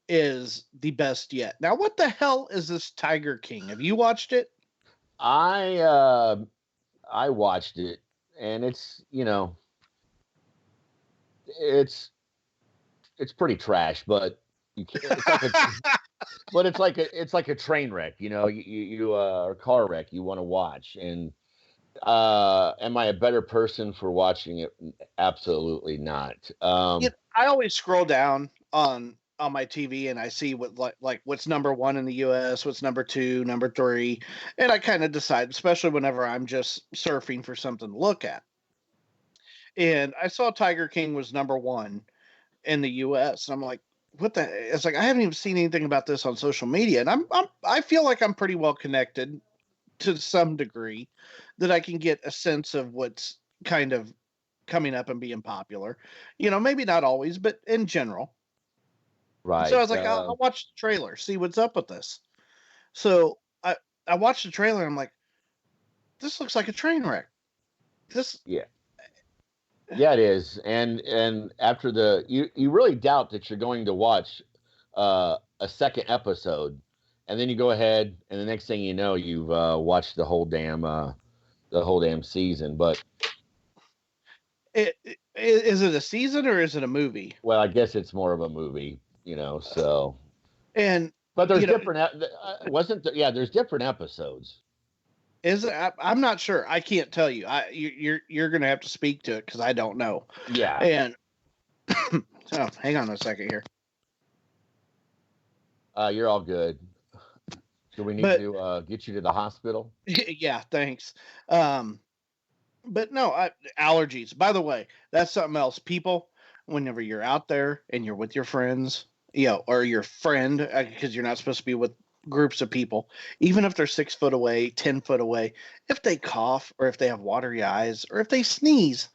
is the best yet. Now, what the hell is this Tiger King? Have you watched it? I uh, I watched it, and it's it's pretty trash, but it's like a but it's like a train wreck. Or car wreck you want to watch. And am I a better person for watching it? Absolutely not. I always scroll down on my TV and I see what like what's number 1 in the US, what's number 2, number 3, and I kind of decide, especially whenever I'm just surfing for something to look at. And I saw Tiger King was number 1 in the US. And I'm like, what the? It's like I haven't even seen anything about this on social media, and I feel like I'm pretty well connected to some degree, that I can get a sense of what's kind of coming up and being popular. Maybe not always, but in general. So I Right. was like, I'll watch the trailer, see what's up with this. So I watched the trailer, and I'm like, this looks like a train wreck. This Yeah. Yeah, it is. And after you really doubt that you're going to watch a second episode, and then you go ahead, and the next thing you know, you've watched the whole damn season. But is it a season or is it a movie? well, I guess it's more of a movie, so. And But there's you know, different. Wasn't there? Yeah, there's different episodes. is it? I'm not sure. I can't tell you. You're gonna have to speak to it because I don't know. Yeah. And so, hang on a second here. You're all good. Do we need But to get you to the hospital? yeah, thanks. But no, allergies. By the way, that's something else. People, whenever you're out there and you're with your friends, or your friend, because you're not supposed to be with groups of people, even if they're 6 foot away, 10 foot away, if they cough or if they have watery eyes or if they sneeze,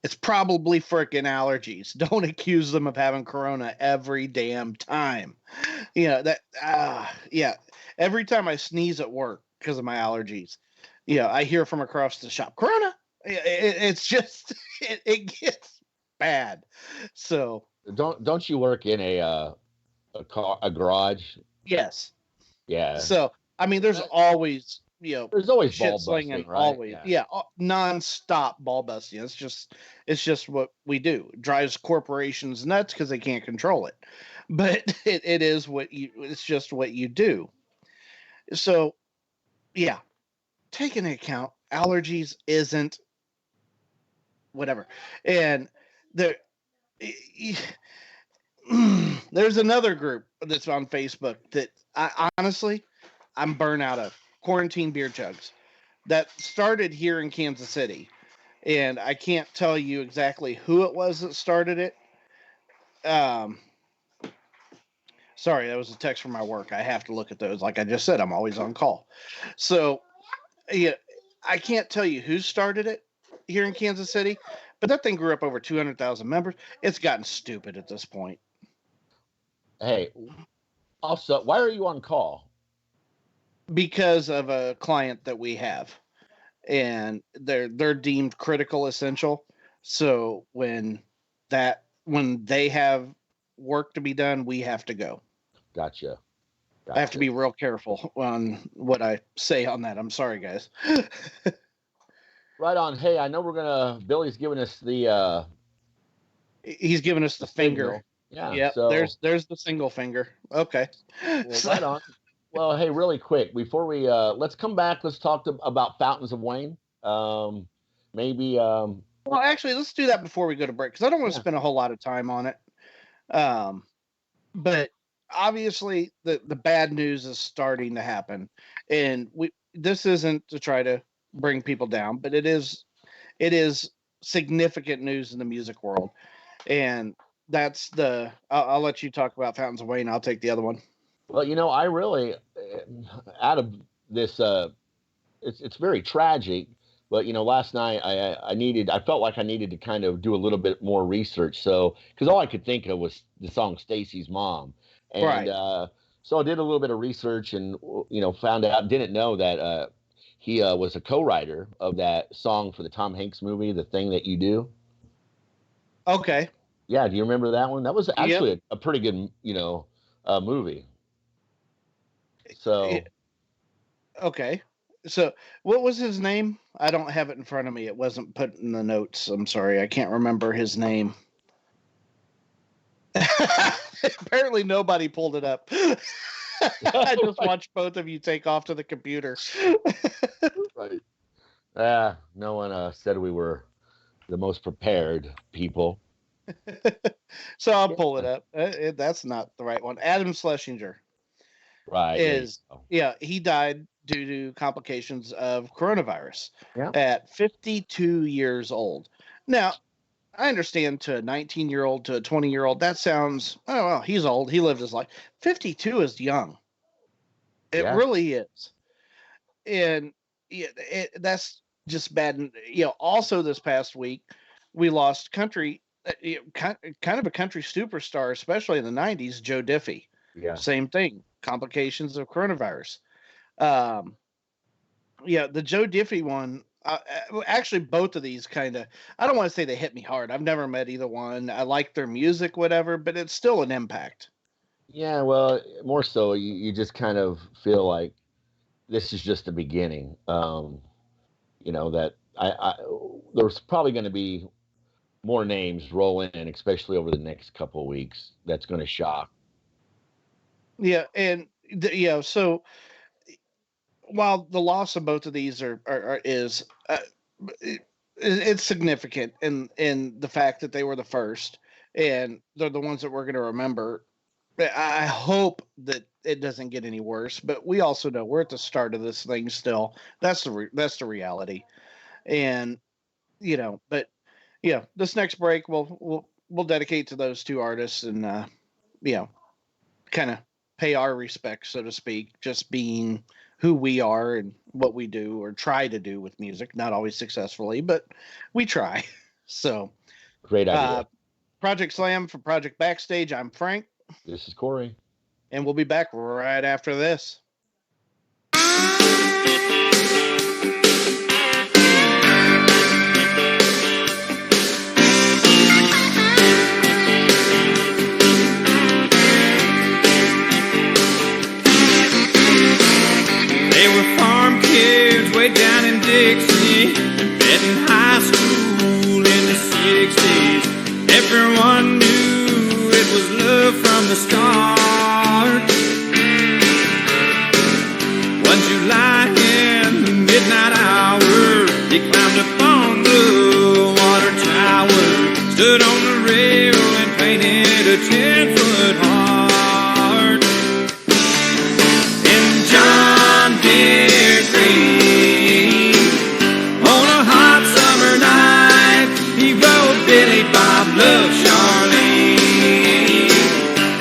It's probably freaking allergies. Don't accuse them of having corona every damn time. Yeah. Every time I sneeze at work because of my allergies, I hear from across the shop, corona. It's just it gets bad. So Don't you work in a garage? yes. Yeah. So I mean, there's always There's always shit ball slinging, busting, right? always, non-stop ball busting. It's just what we do. It drives corporations nuts because they can't control it, but it is it's just what you do. So yeah, take into account allergies isn't whatever, and there. There's another group that's on Facebook that I honestly I'm burnt out of quarantine beer jugs that started here in Kansas City, and I can't tell you exactly who it was that started it. Um, Sorry, that was a text from my work. I have to look at those. Like I just said, I'm always on call. So yeah, I can't tell you who started it here in Kansas City, but that thing grew up over 200,000 members. It's gotten stupid at this point Hey, also, why are you on call? because of a client that we have, and they're deemed critical essential. So when they have work to be done, we have to go. Gotcha. I have to be real careful on what I say on that. I'm sorry, guys. Right on. Hey, I know Billy's giving us the He's giving us the finger. signal. Yeah. Yep. So There's the single finger. Okay. well, right on. Well, hey, really quick before we let's come back. Let's talk about Fountains of Wayne. Maybe. Well, actually, let's do that before we go to break because I don't want to spend a whole lot of time on it. But obviously, the bad news is starting to happen, and this isn't to try to bring people down, but it is significant news in the music world, and that's I'll let you talk about Fountains of Wayne. I'll take the other one. Well, I really out of this. It's very tragic. But last night I felt like I needed to kind of do a little bit more research. So because all I could think of was the song "Stacy's Mom," and Right. so I did a little bit of research and found out didn't know that he was a co-writer of that song for the Tom Hanks movie, "The Thing That You Do." Okay. Yeah, do you remember that one? That was actually Yep. a pretty good movie. So Okay. So, what was his name? I don't have it in front of me. It wasn't put in the notes. I'm sorry. I can't remember his name. Apparently, nobody pulled it up. I just watched both of you take off to the computer. right. No one said we were the most prepared people. So I'll pull it up. That's not the right one. Adam Schlesinger Right. is, he died due to complications of coronavirus Yeah. at 52 years old. Now, I understand to a 19-year-old, to a 20-year-old, that sounds, oh, well, he's old. He lived his life. 52 is young. It really is. And that's just bad. And, also this past week, we lost kind of a country superstar, especially in the 90s, Joe Diffie. Yeah. Same thing, complications of coronavirus. The Joe Diffie one, actually, both of these kind of, I don't want to say they hit me hard. I've never met either one. I like their music, whatever, but it's still an impact. Yeah, well, more so, you just kind of feel like this is just the beginning. That there's probably going to be more names rolling in, especially over the next couple of weeks. That's going to shock. Yeah, and so while the loss of both of these is it's significant in the fact that they were the first and they're the ones that we're going to remember. I hope that it doesn't get any worse, but we also know we're at the start of this thing still. That's the reality, and but this next break we'll dedicate to those two artists and kind of pay our respects, so to speak, just being who we are and what we do or try to do with music. Not always successfully, but we try. So, Great idea. Project Slam for Project Backstage. I'm Frank, This is Corey. and we'll be back right after this. They were farm kids way down in Dixie, met in high school in the 60s. Everyone knew it was love from the start. One July in the midnight hour, he climbed up on the water tower, stood on the rail and painted a 10-foot heart. In John Deere Green, on a hot summer night, he wrote Billy Bob Love Charlene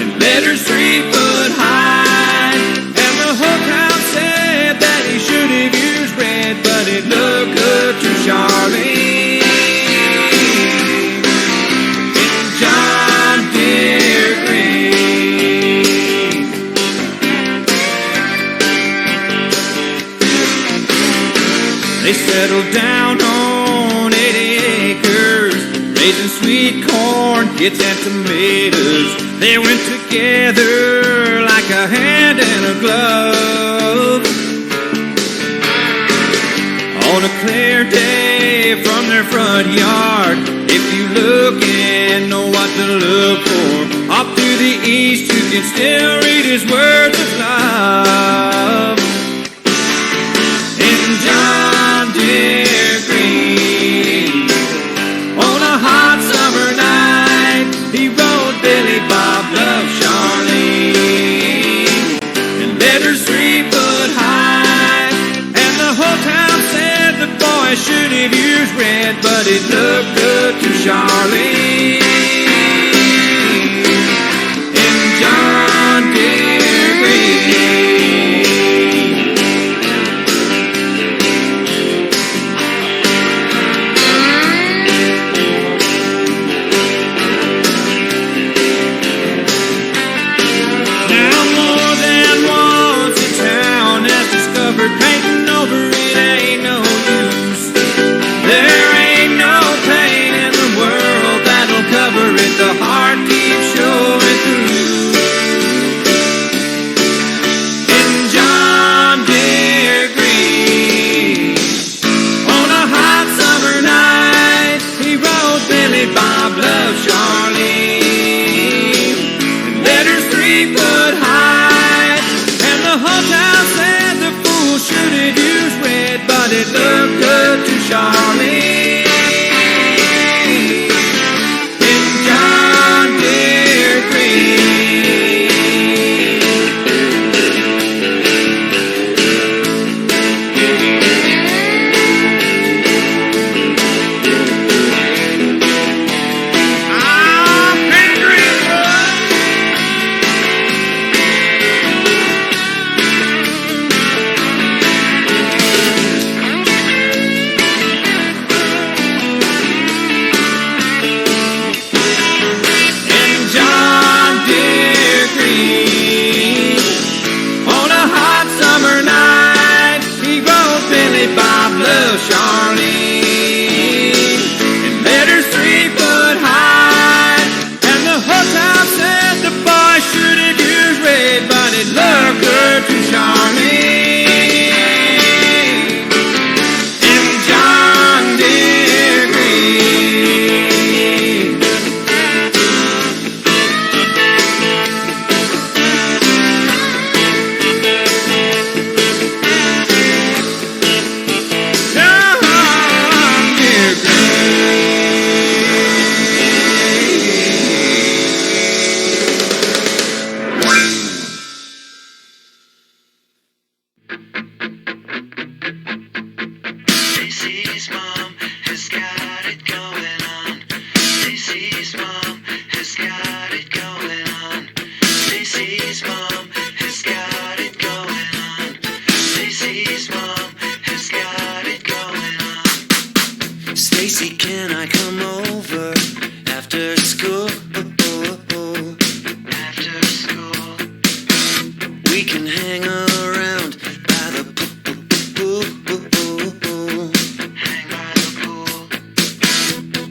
in letters 3 foot high, and the whole town said that he should have used red, but it looked good to Charlene. In John Deere Green. They settled down on 80 acres, raising sweet corn, kids and tomatoes. They went together like a hand and a glove. On a clear day from their front yard, if you look and know what to look for, off to the east you can still read his words of love. In John Deere Green, on a hot summer night, he wrote Billy Bob Love Charlene in letters 3 foot high, and the whole town said the boy should have used red, but it looked good to Charlene. In John Deere Green. Now more than once the town has discovered painting over it ain't no use. There ain't no paint in the world that'll cover it. The heart keeps showing through. In John Deere Green, on a hot summer night, he wrote Billy Bob Love Charlene in letters 3 foot high, and the whole town said the fool should have used red, but it looked good to Charlene. In John Deere Green. Ah, Green Greenwood. In John Deere Green, on a hot summer night, he wrote Billy Bob Love Charlene in letters 3 foot high, and the whole town said the boy should have used red, but it looked good to Charlene. In John Deere Green. when I come over after school. After school, we can hang around by the pool. Hang by the pool.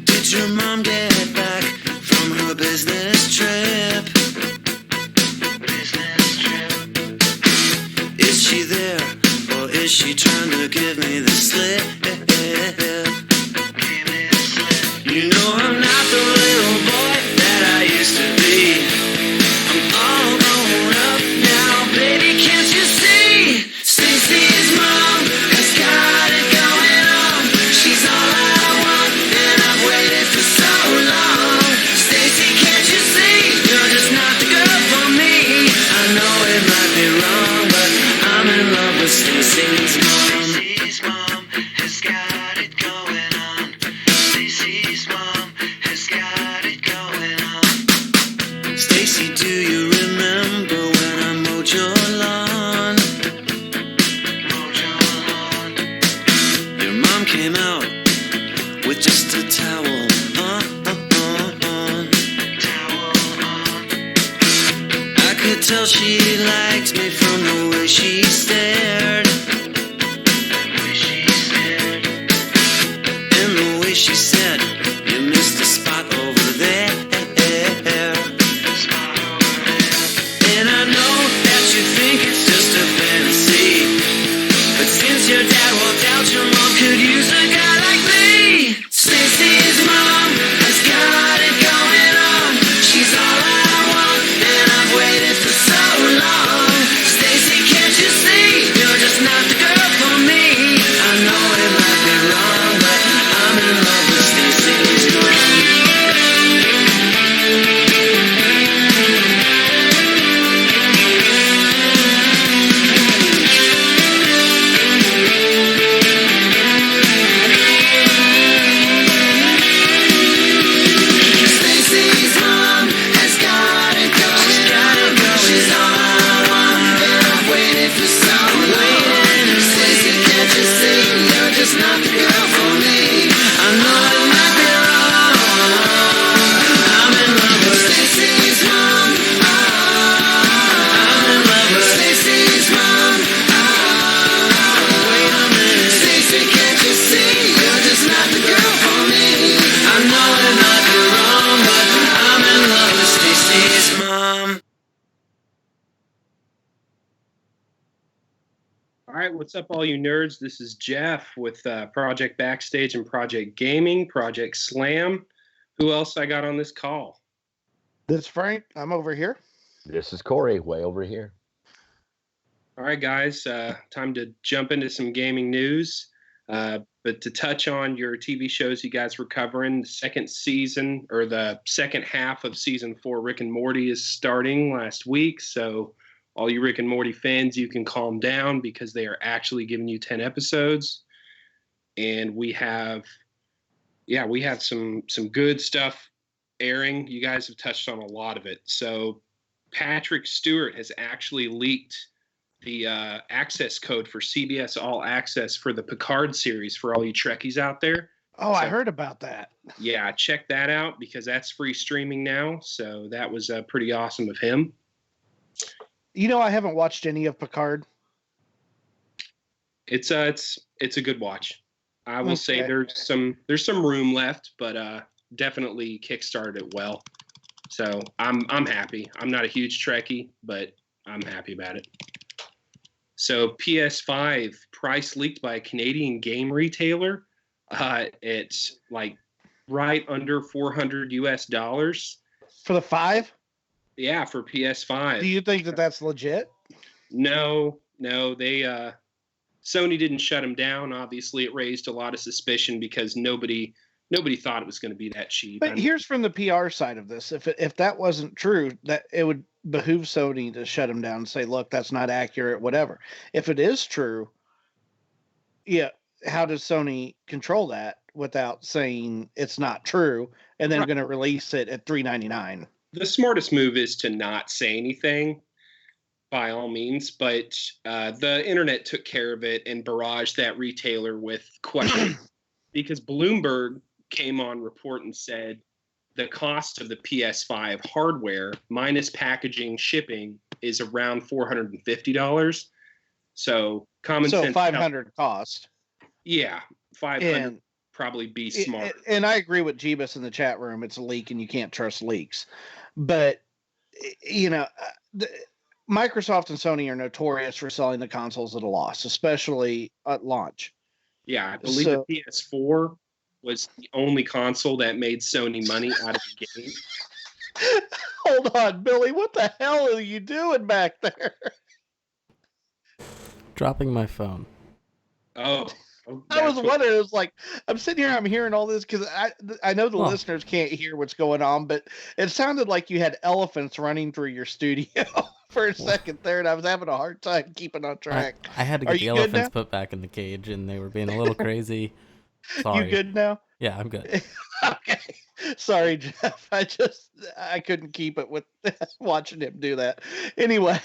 Did your mom get back from her business trip? Business trip. Is she there, or is she trying to give me the slip? You know I'm not the little boy that I used to be. I'm all grown up now, baby, can't you see? Stacy's mom has got it going on. She's all I want, and I've waited for so long. Stacy, can't you see? You're just not the girl for me. I know it might be wrong, but I'm in love with Stacy's mom. Stacy's mom has got it going on. Stacy's mom has got it going on. Stacy, do you remember when I mowed your lawn? Mowed your lawn. Your mom came out with just a towel on. Towel on. I could tell she liked me from the way she stared. She said, you missed a spot over there. And I know that you think it's just a fantasy, but since your dad walked out, your mom could use a guy like me. Stacy's mom has got it going on. She's all I want, and I've waited for so long. Stacy, can't you see? You're just not the girl for me. I know it might be wrong, but I'm in love with Stacy's mom. Stacy's mom has got it going on. She's all I want, and I've waited for so long. Stacy, can't you see? You're just not the girl for me. I know it might be wrong. I'm in love with Stacy's mom. I'm in love with Stacy's mom. Wait a minute, Stacy, can't you see? You're just not the girl for me. I know it might be wrong, but I'm in love with Stacy's mom. All right, what's up, all you nerds? This is Jeff with Project Backstage and Project Gaming, Project Slam. Who else I got on this call? This is Frank. I'm over here. This is Corey, way over here. All right, guys, time to jump into some gaming news. But to touch on your TV shows you guys were covering, the second season, or the second half of season 4, Rick and Morty, is starting last week. So all you Rick and Morty fans, you can calm down because they are actually giving you 10 episodes. And we have some good stuff airing. You guys have touched on a lot of it. So Patrick Stewart has actually leaked the access code for CBS All Access for the Picard series for all you Trekkies out there. Oh, I heard about that. Yeah, check that out because that's free streaming now. So that was pretty awesome of him. You know, I haven't watched any of Picard. It's a good watch. I will say Okay. there's some room left, but definitely kickstarted it well. So I'm happy. I'm not a huge Trekkie, but I'm happy about it. So PS5 price leaked by a Canadian game retailer. It's like right under $400 US. For the 5? Yeah, for PS5. Do you think that that's legit? No, they Sony didn't shut them down. Obviously, it raised a lot of suspicion because nobody thought it was going to be that cheap. But here's from the PR side of this. If that wasn't true, that it would behoove Sony to shut them down and say, look, that's not accurate, whatever. If it is true, yeah, how does Sony control that without saying it's not true and then Right. going to release it at $3.99? The smartest move is to not say anything, by all means. But the internet took care of it and barraged that retailer with questions because Bloomberg came on report and said the cost of the PS5 hardware minus packaging shipping is around $450. So common So sense. 500 cost. Yeah, 500 And probably be smart. And I agree with Jeebus in the chat room. It's a leak, and you can't trust leaks. But Microsoft and Sony are notorious for selling the consoles at a loss, especially at launch. Yeah, I believe the PS4 was the only console that made Sony money out of the game. Hold on, Billy. What the hell are you doing back there? Dropping my phone. Oh, I was wondering. It was like I'm sitting here. I'm hearing all this because I know the listeners can't hear what's going on, but it sounded like you had elephants running through your studio for a second there, and I was having a hard time keeping on track. I had to get the elephants put back in the cage, and they were being a little crazy. Sorry. You good now? Yeah, I'm good. Okay. Sorry, Jeff. I couldn't keep it with watching him do that. Anyway,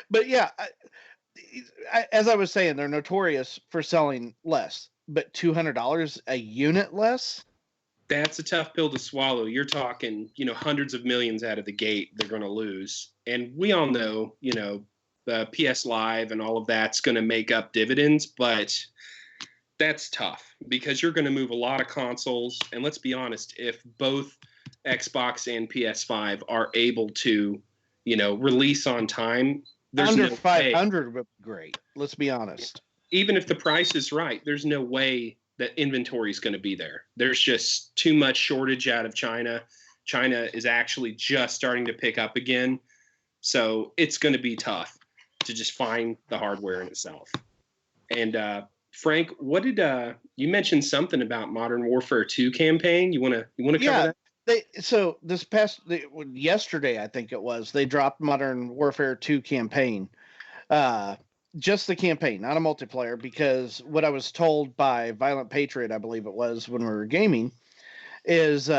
but yeah. As I was saying, they're notorious for selling less, but $200 a unit less? That's a tough pill to swallow. You're talking, hundreds of millions out of the gate they're going to lose. And we all know, the PS Live and all of that's going to make up dividends, but that's tough because you're going to move a lot of consoles. And let's be honest, if both Xbox and PS5 are able to, release on time, there's under no 500 would be great. Let's be honest. Even if the price is right, there's no way that inventory is going to be there. There's just too much shortage out of China. China is actually just starting to pick up again. So it's going to be tough to just find the hardware in itself. And Frank, what did you mentioned something about Modern Warfare 2 campaign? You want to cover that? So yesterday, I think it was, they dropped Modern Warfare 2 campaign. Just the campaign, not a multiplayer, because what I was told by Violent Patriot, I believe it was, when we were gaming, is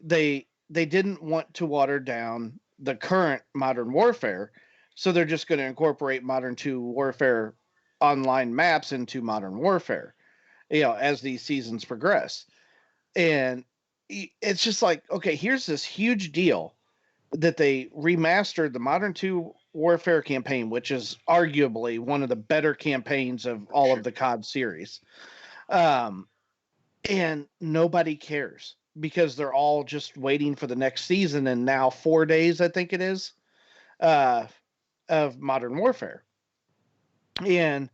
they didn't want to water down the current Modern Warfare, so they're just going to incorporate Modern 2 Warfare online maps into Modern Warfare, as these seasons progress. And it's just like, okay, here's this huge deal that they remastered the Modern 2 Warfare campaign, which is arguably one of the better campaigns of all of the COD series. And nobody cares because they're all just waiting for the next season. And now 4 days, I think it is, of Modern Warfare. And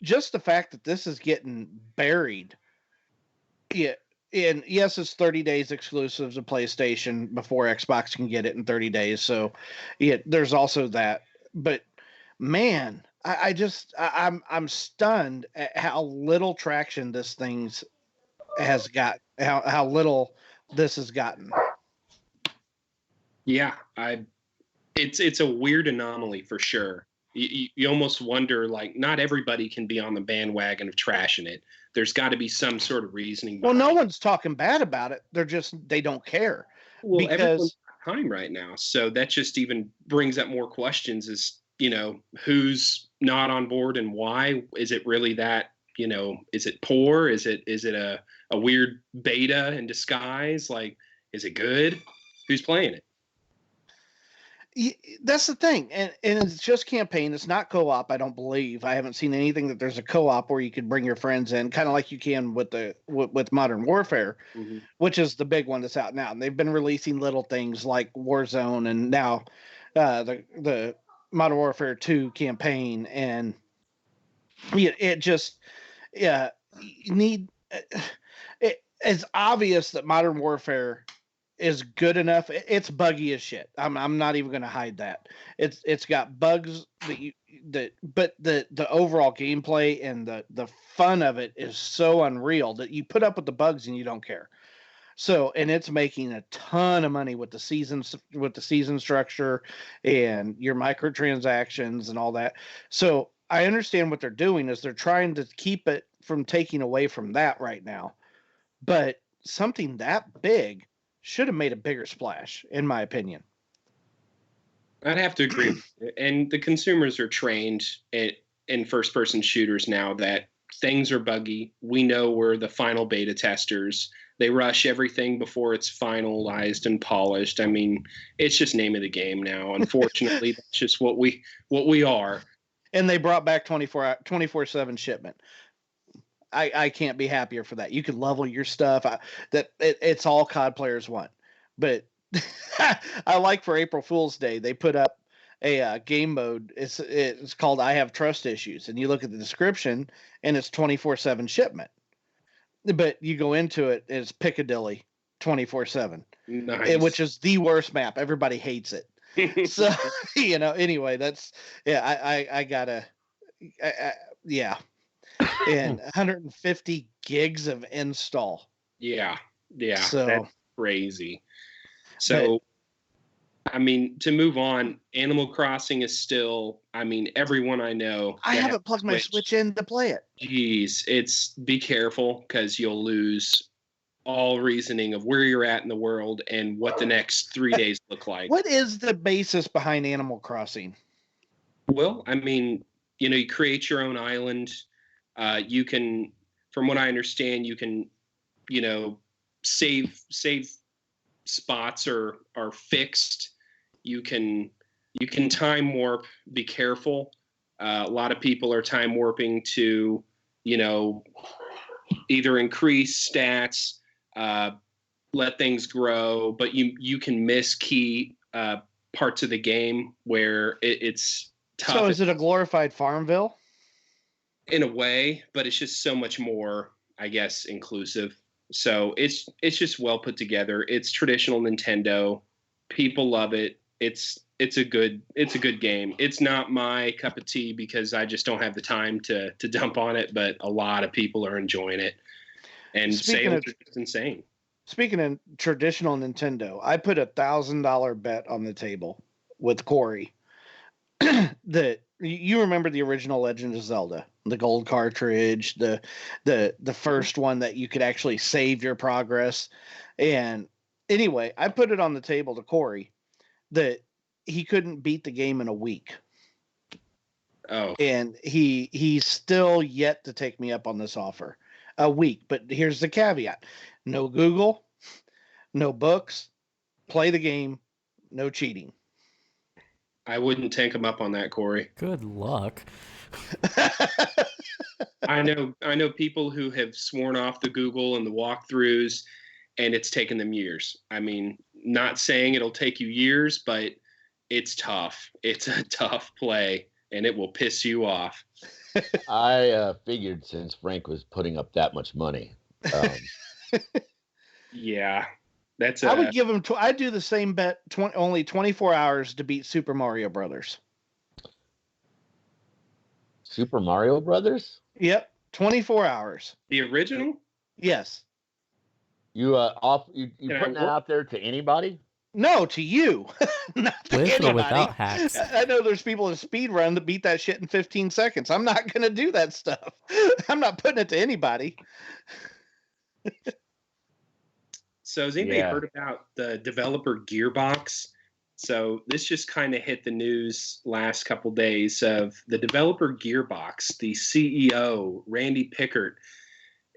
just the fact that this is getting buried. Yeah. And yes, it's 30 days exclusive to PlayStation before Xbox can get it in 30 days. So yeah, there's also that. But man, I'm stunned at how little traction this thing's has got, how little this has gotten. Yeah, it's a weird anomaly for sure. You almost wonder, like, not everybody can be on the bandwagon of trashing it. There's got to be some sort of reasoning. Well, no one's talking bad about it. They don't care. Well, everyone's time right now. So that just even brings up more questions as, who's not on board and why. Is it really that, is it poor? Is it a weird beta in disguise? Like, is it good? Who's playing it? That's the thing, and it's just campaign. It's not co-op. I don't believe. I haven't seen anything that there's a co-op where you could bring your friends in, kind of like you can with Modern Warfare, which is the big one that's out now. And they've been releasing little things like Warzone, and now the Modern Warfare 2 campaign, and it just you need. It's obvious that Modern Warfare is good enough. It's buggy as shit. I'm not even going to hide that. It's got bugs but the overall gameplay and the fun of it is so unreal that you put up with the bugs and you don't care. So, and it's making a ton of money with the season structure and your microtransactions and all that. So I understand what they're doing is they're trying to keep it from taking away from that right now. But something that big should have made a bigger splash, in my opinion. I'd have to agree. And the consumers are trained in first-person shooters now that things are buggy. We know we're the final beta testers. They rush everything before it's finalized and polished. I mean, it's just name of the game now. Unfortunately, that's just what we are. And they brought back 24/7 shipment. I can't be happier for that. You can level your stuff. It's all COD players want. But I like for April Fool's Day, they put up a game mode. It's called I Have Trust Issues. And you look at the description, and it's 24/7 shipment. But you go into it, it's Piccadilly 24/7, Nice. which is the worst map. Everybody hates it. So, anyway, that's, yeah, I gotta, yeah. And 150 gigs of install. Yeah. So that's crazy. So, I mean, to move on, Animal Crossing is still, I mean, everyone I know. I haven't plugged my Switch in to play it. Geez, be careful because you'll lose all reasoning of where you're at in the world and what the next 3 days look like. What is the basis behind Animal Crossing? Well, I mean, you create your own island. You can, from what I understand, you can, save spots are fixed. You can time warp. Be careful. A lot of people are time warping to, either increase stats, let things grow, but you can miss key parts of the game where it's tough. So is it a glorified Farmville? In a way, but it's just so much more, I guess, inclusive. So it's just well put together. It's traditional Nintendo. People love it. It's a good game. It's not my cup of tea because I just don't have the time to dump on it, but a lot of people are enjoying it. And sales are just insane. Speaking of traditional Nintendo, I put $1,000 bet on the table with Corey that you remember the original Legend of Zelda, the gold cartridge, the first one that you could actually save your progress. And anyway, I put it on the table to Corey that he couldn't beat the game in a week. Oh. And he's still yet to take me up on this offer. A week. But here's the caveat. No Google, no books, play the game, no cheating. I wouldn't take him up on that, Corey. Good luck. I know people who have sworn off the Google and the walkthroughs, and it's taken them years. I mean, not saying it'll take you years, but it's tough. It's a tough play, and it will piss you off. I figured since Frank was putting up that much money. Yeah. I would give him. I'd do the same bet. Only 24 hours to beat Super Mario Brothers. Super Mario Brothers? Yep, 24 hours. The original? Yes. You putting that out there to anybody? No, to you. Not to With anybody. or without hacks? I know there's people in speed run that beat that shit in 15 seconds. I'm not going to do that stuff. I'm not putting it to anybody. So has anybody heard about the developer Gearbox? So this just kind of hit the news last couple days of the developer Gearbox. The CEO, Randy Pickert,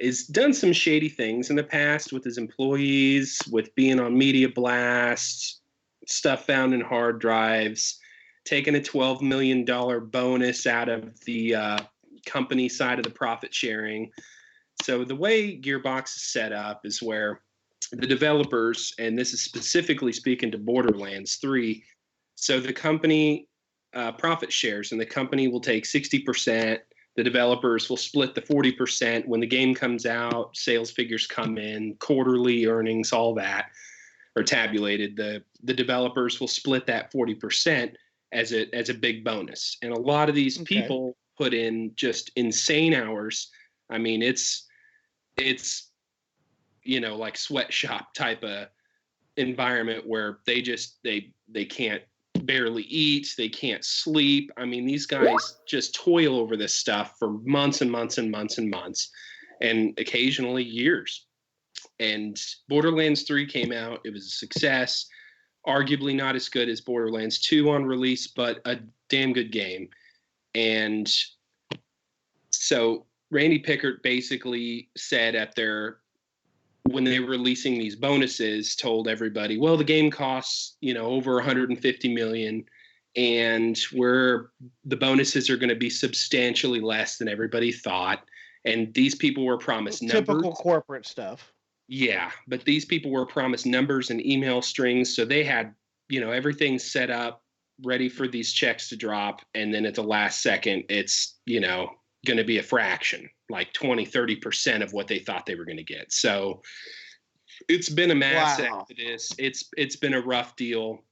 has done some shady things in the past with his employees, with being on media blasts, stuff found in hard drives, taking a $12 million bonus out of the company side of the profit sharing. So the way Gearbox is set up is where the developers, and this is specifically speaking to Borderlands 3, so the company profit shares, and the company will take 60%. The developers will split the 40% when the game comes out, sales figures come in, quarterly earnings, all that are tabulated. The developers will split that 40% as a big bonus. And a lot of these people put in just insane hours. I mean, it's like sweatshop type of environment where they can't barely eat, they can't sleep. I mean, these guys just toil over this stuff for months and months and months and months, and occasionally years. And Borderlands 3 came out. It was a success. Arguably not as good as Borderlands 2 on release, but a damn good game. And so Randy Pickert basically said when they were releasing these bonuses, told everybody, well, the game costs, over 150 million, and the bonuses are going to be substantially less than everybody thought. And these people were promised numbers. Typical corporate stuff. Yeah, but these people were promised numbers and email strings, so they had, everything set up, ready for these checks to drop, and then at the last second, it's, going to be a fraction, like 20-30% of what they thought they were going to get. So it's been a mass exodus. It's been a rough deal.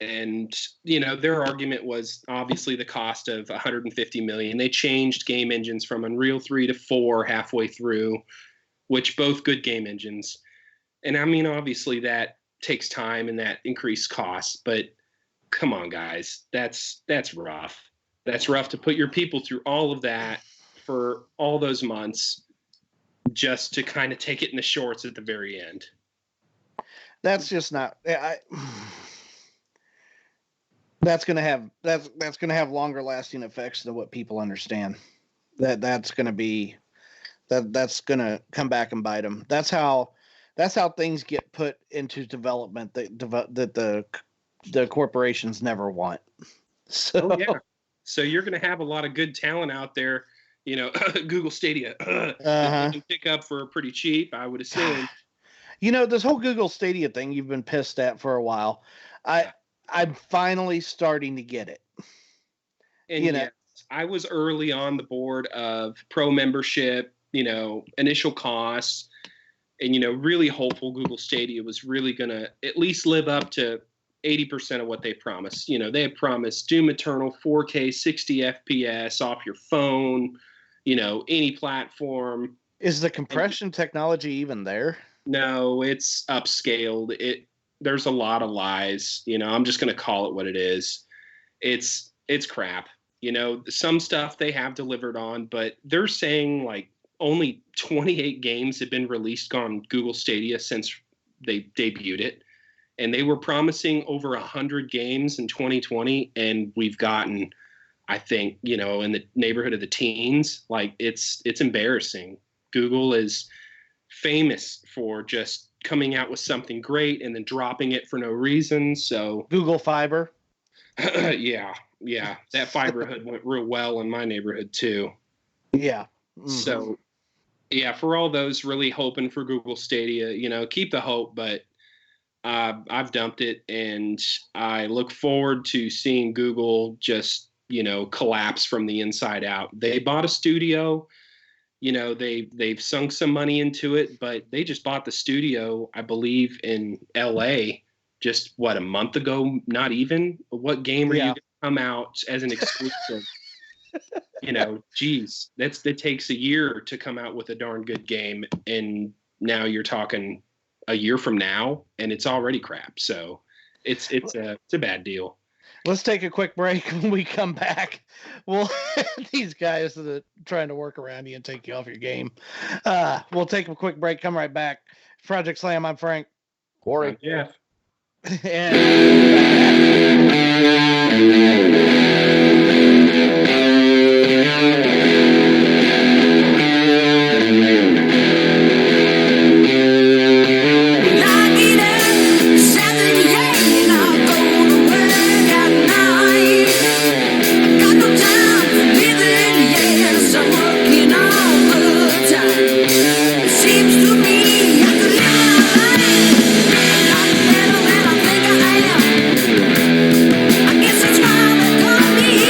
And, their argument was obviously the cost of 150 million. They changed game engines from Unreal 3 to 4 halfway through, which both good game engines. And I mean, obviously that takes time and that increased costs, but come on, guys, that's rough. That's rough to put your people through all of that for all those months just to kind of take it in the shorts at the very end. That's just not. That's gonna have longer lasting effects than what people understand. That's gonna come back and bite them. That's how things get put into development that the corporations never want. So yeah. So you're going to have a lot of good talent out there, Google Stadia that you can pick up for pretty cheap, I would assume. This whole Google Stadia thing you've been pissed at for a while. I'm finally starting to get it. And yes, I was early on the board of pro membership, initial costs, and, really hopeful Google Stadia was really going to at least live up to 80% of what they promised. They had promised Doom Eternal 4K 60 FPS off your phone, any platform. Is the compression technology even there? No, it's upscaled. There's a lot of lies. I'm just going to call it what it is. It's crap. Some stuff they have delivered on, but they're saying like only 28 games have been released on Google Stadia since they debuted it. And they were promising over 100 games in 2020, and we've gotten, I think, in the neighborhood of the teens. Like it's embarrassing. Google is famous for just coming out with something great and then dropping it for no reason. So Google Fiber. yeah, that fiber hood went real well in my neighborhood too. Yeah. Mm-hmm. So yeah, for all those really hoping for Google Stadia, keep the hope, but I've dumped it, and I look forward to seeing Google just, collapse from the inside out. They bought a studio, they've sunk some money into it, but they just bought the studio, I believe, in LA just a month ago, not even. What game are you going to come out as an exclusive? Geez, that takes a year to come out with a darn good game, and now you're talking a year from now, and it's already crap. So it's a bad deal. Let's take a quick break. When we come back, we'll these guys that are trying to work around you and take you off your game. We'll take a quick break. Come right back. Project Slam. I'm Frank. Corey. Yeah. I guess that's why they call me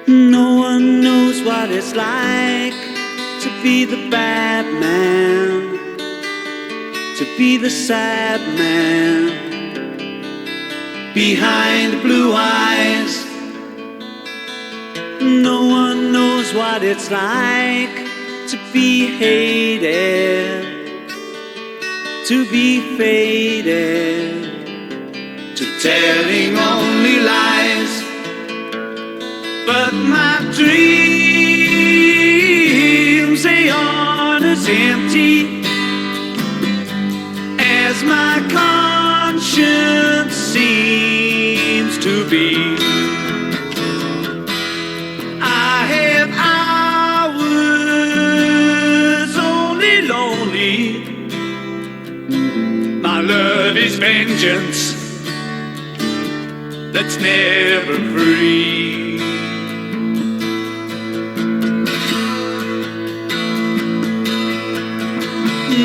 No one knows what it's like to be the bad man, to be the sad man behind the blue eyes. No one knows what it's like to be hated, to be faded, to telling only lies. But my dreams, they aren't as empty as my conscience seems to be. I have hours only lonely. My love is vengeance that's never free.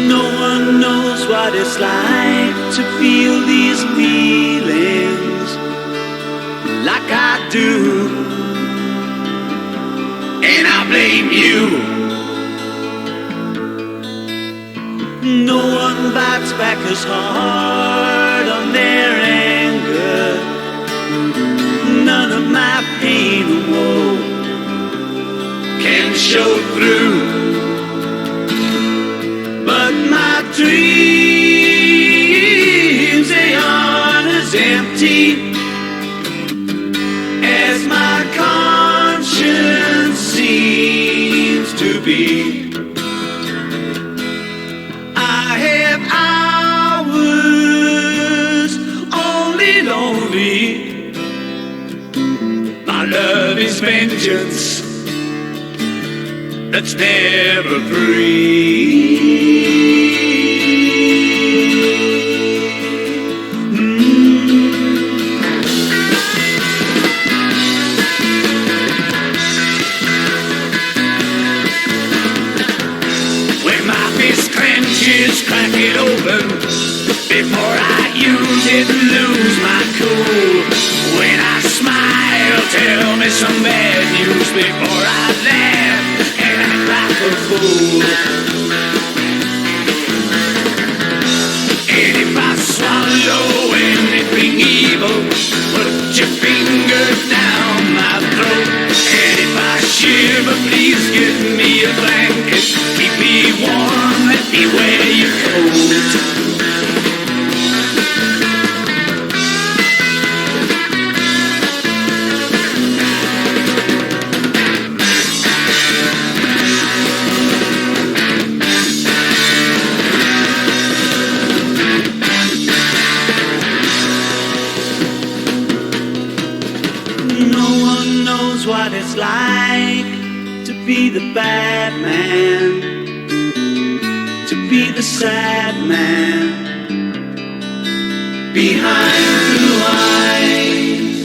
No one knows what it's like to feel these feelings like I do. And I blame you. No one bites back as hard on their anger. None of my pain or woe can show through. But my dreams, they aren't as empty as my conscience seems to be. I have hours only lonely. My love is vengeance that's never free. When my fist clenches, crack it open before I use it, lose my cool. When I smile, tell me some bad news before I laugh and act like a fool. And if I swallow anything evil, put your finger down my throat. And if I shiver, please give me a blanket. Keep me warm, let me wear your coat. What it's like to be the bad man, to be the sad man behind blue eyes.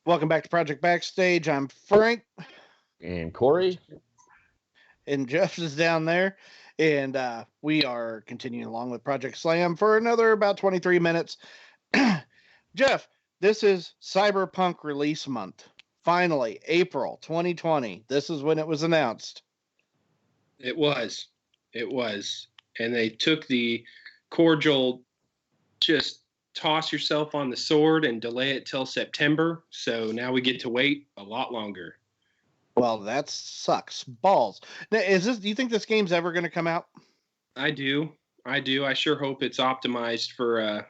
Welcome back to Project Backstage. I'm Frank, And Corey, and Jeff is down there. And we are continuing along with Project Slam for another about 23 minutes. Jeff, this is Cyberpunk release month. Finally, April 2020. This is when it was announced. It was. It was. And they took the cordial, just toss yourself on the sword and delay it till September. So now we get to wait a lot longer. Well, that sucks balls. Now, do you think this game's ever going to come out? I do. I sure hope it's optimized for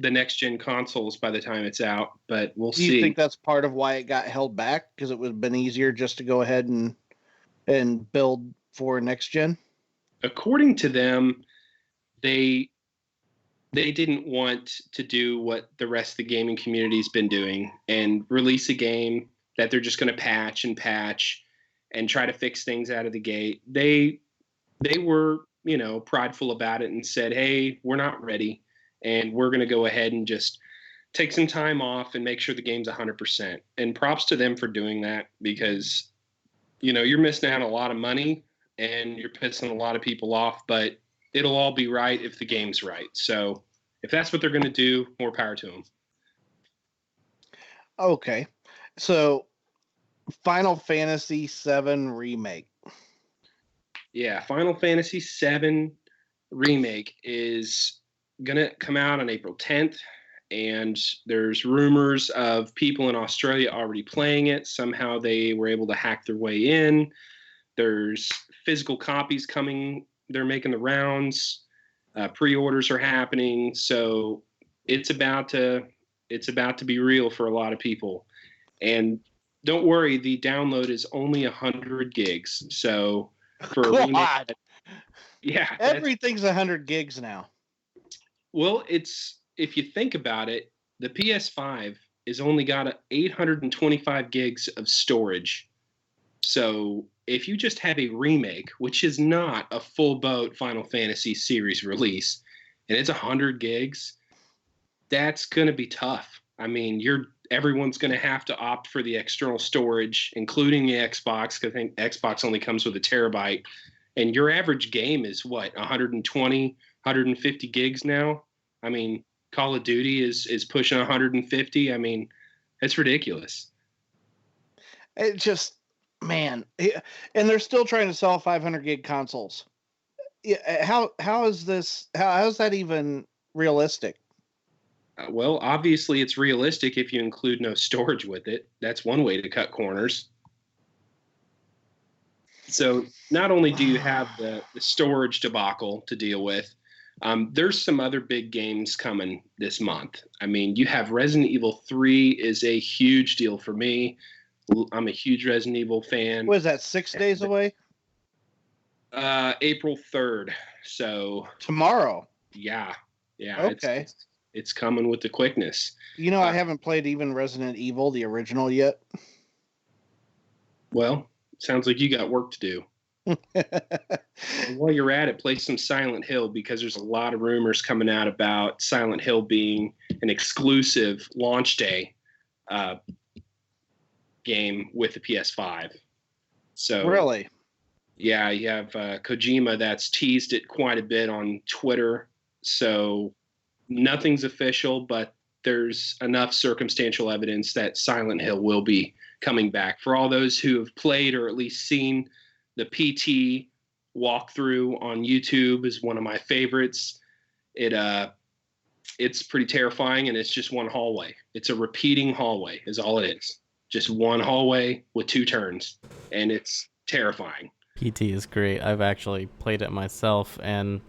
the next gen consoles by the time it's out, but we'll see. Do you think that's part of why it got held back? Because it would have been easier just to go ahead and build for next gen? According to them, they didn't want to do what the rest of the gaming community's been doing and release a game that they're just going to patch and try to fix things out of the gate. They were, prideful about it and said, hey, we're not ready. And we're going to go ahead and just take some time off and make sure the game's 100%. And props to them for doing that because, you're missing out on a lot of money and you're pissing a lot of people off. But it'll all be right if the game's right. So if that's what they're going to do, more power to them. Okay. So Final Fantasy VII Remake. Yeah, Final Fantasy VII Remake is going to come out on April 10th. And there's rumors of people in Australia already playing it. Somehow they were able to hack their way in. There's physical copies coming. They're making the rounds. Pre-orders are happening. So it's about to be real for a lot of people. And don't worry, the download is only 100 gigs. So for a remake, yeah, everything's 100 gigs now. Well, if you think about it, the PS5 is only got 825 gigs of storage. So if you just have a remake, which is not a full boat Final Fantasy series release, and it's 100 gigs, that's going to be tough. I mean, everyone's going to have to opt for the external storage, including the Xbox, because I think Xbox only comes with a terabyte. And your average game is what, 120, 150 gigs now? I mean, Call of Duty is pushing 150. I mean, it's ridiculous. It just, man, and they're still trying to sell 500 gig consoles. How is this? How is that even realistic? Well, obviously it's realistic if you include no storage with it. That's one way to cut corners. So not only do you have the storage debacle to deal with, there's some other big games coming this month. I mean, you have Resident Evil 3 is a huge deal for me. I'm a huge Resident Evil fan. What is that, 6 days away? April 3rd. So tomorrow. Yeah. Okay. It's coming with the quickness. You know, I haven't played even Resident Evil, the original, yet. Well, sounds like you got work to do. While you're at it, play some Silent Hill, because there's a lot of rumors coming out about Silent Hill being an exclusive launch day game with the PS5. So really, yeah, you have Kojima that's teased it quite a bit on Twitter. So nothing's official, but there's enough circumstantial evidence that Silent Hill will be coming back. For all those who have played or at least seen the PT walkthrough on YouTube, is one of my favorites. It's pretty terrifying, and it's just one hallway. It's a repeating hallway is all it is. Just one hallway with 2 turns, and it's terrifying. PT is great. I've actually played it myself and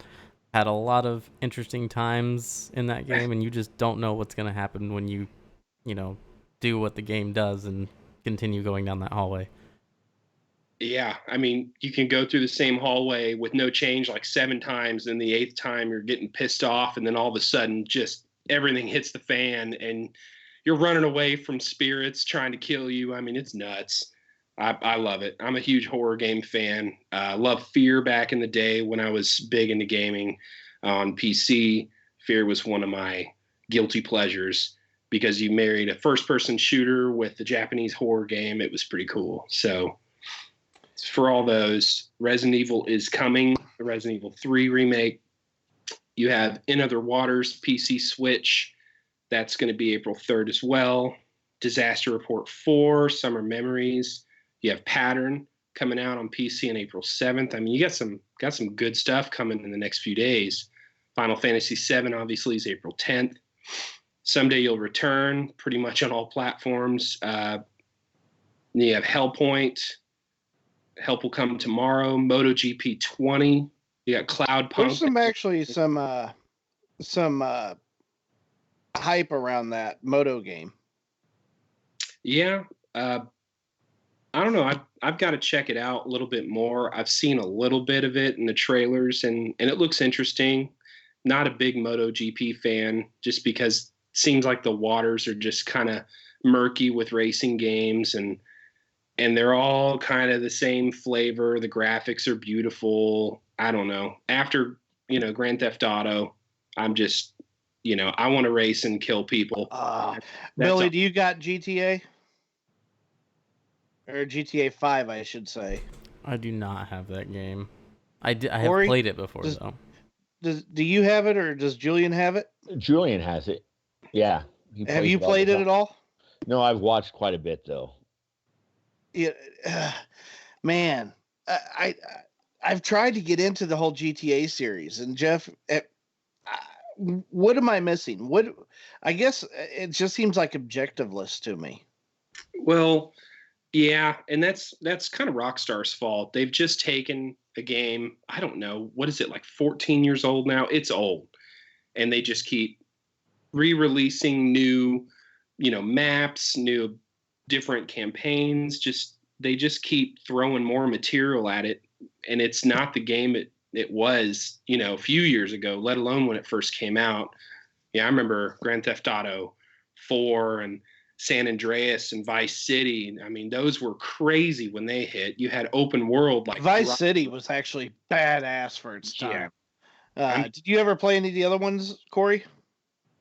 had a lot of interesting times in that game, and you just don't know what's going to happen when you do what the game does and continue going down that hallway. Yeah, I mean, you can go through the same hallway with no change like 7 times, and the 8th time you're getting pissed off, and then all of a sudden just everything hits the fan, and you're running away from spirits trying to kill you. I mean, it's nuts. I love it. I'm a huge horror game fan. Loved Fear back in the day when I was big into gaming on PC. Fear was one of my guilty pleasures, because you married a first-person shooter with the Japanese horror game. It was pretty cool. So for all those, Resident Evil is coming. The Resident Evil 3 remake. You have In Other Waters, PC Switch. That's going to be April 3rd as well. Disaster Report 4, Summer Memories. You have Pattern coming out on PC on April 7th. I mean, you got some good stuff coming in the next few days. Final Fantasy VII obviously is April 10th. Someday You'll Return, pretty much on all platforms. You have Hellpoint. Help Will Come Tomorrow. MotoGP 20. You got Cloud Punk. There's some hype around that Moto game. Yeah. I don't know. I've got to check it out a little bit more. I've seen a little bit of it in the trailers, and it looks interesting. Not a big MotoGP fan, just because it seems like the waters are just kind of murky with racing games, and they're all kind of the same flavor. The graphics are beautiful. I don't know. After, Grand Theft Auto, I'm just, I want to race and kill people. Billy, do you got GTA? Or GTA 5, I should say. I do not have that game. I have played it before, though. do you have it or does Julian have it? Julian has it. Yeah, he Have plays you it all the played it time. at all? No, I've watched quite a bit though. Yeah, man, I I've tried to get into the whole GTA series, and Jeff, what am I missing? What I guess it just seems like objectiveless to me. Well, yeah, and that's kind of Rockstar's fault. They've just taken a game, I don't know, what is it, like 14 years old now? It's old. And they just keep re-releasing new, maps, new different campaigns. They just keep throwing more material at it, and it's not the game it was, a few years ago, let alone when it first came out. Yeah, I remember Grand Theft Auto 4 and San Andreas and Vice City. I mean, those were crazy when they hit. You had open world like Vice City was actually badass for its Yeah. time. Did you ever play any of the other ones, Corey?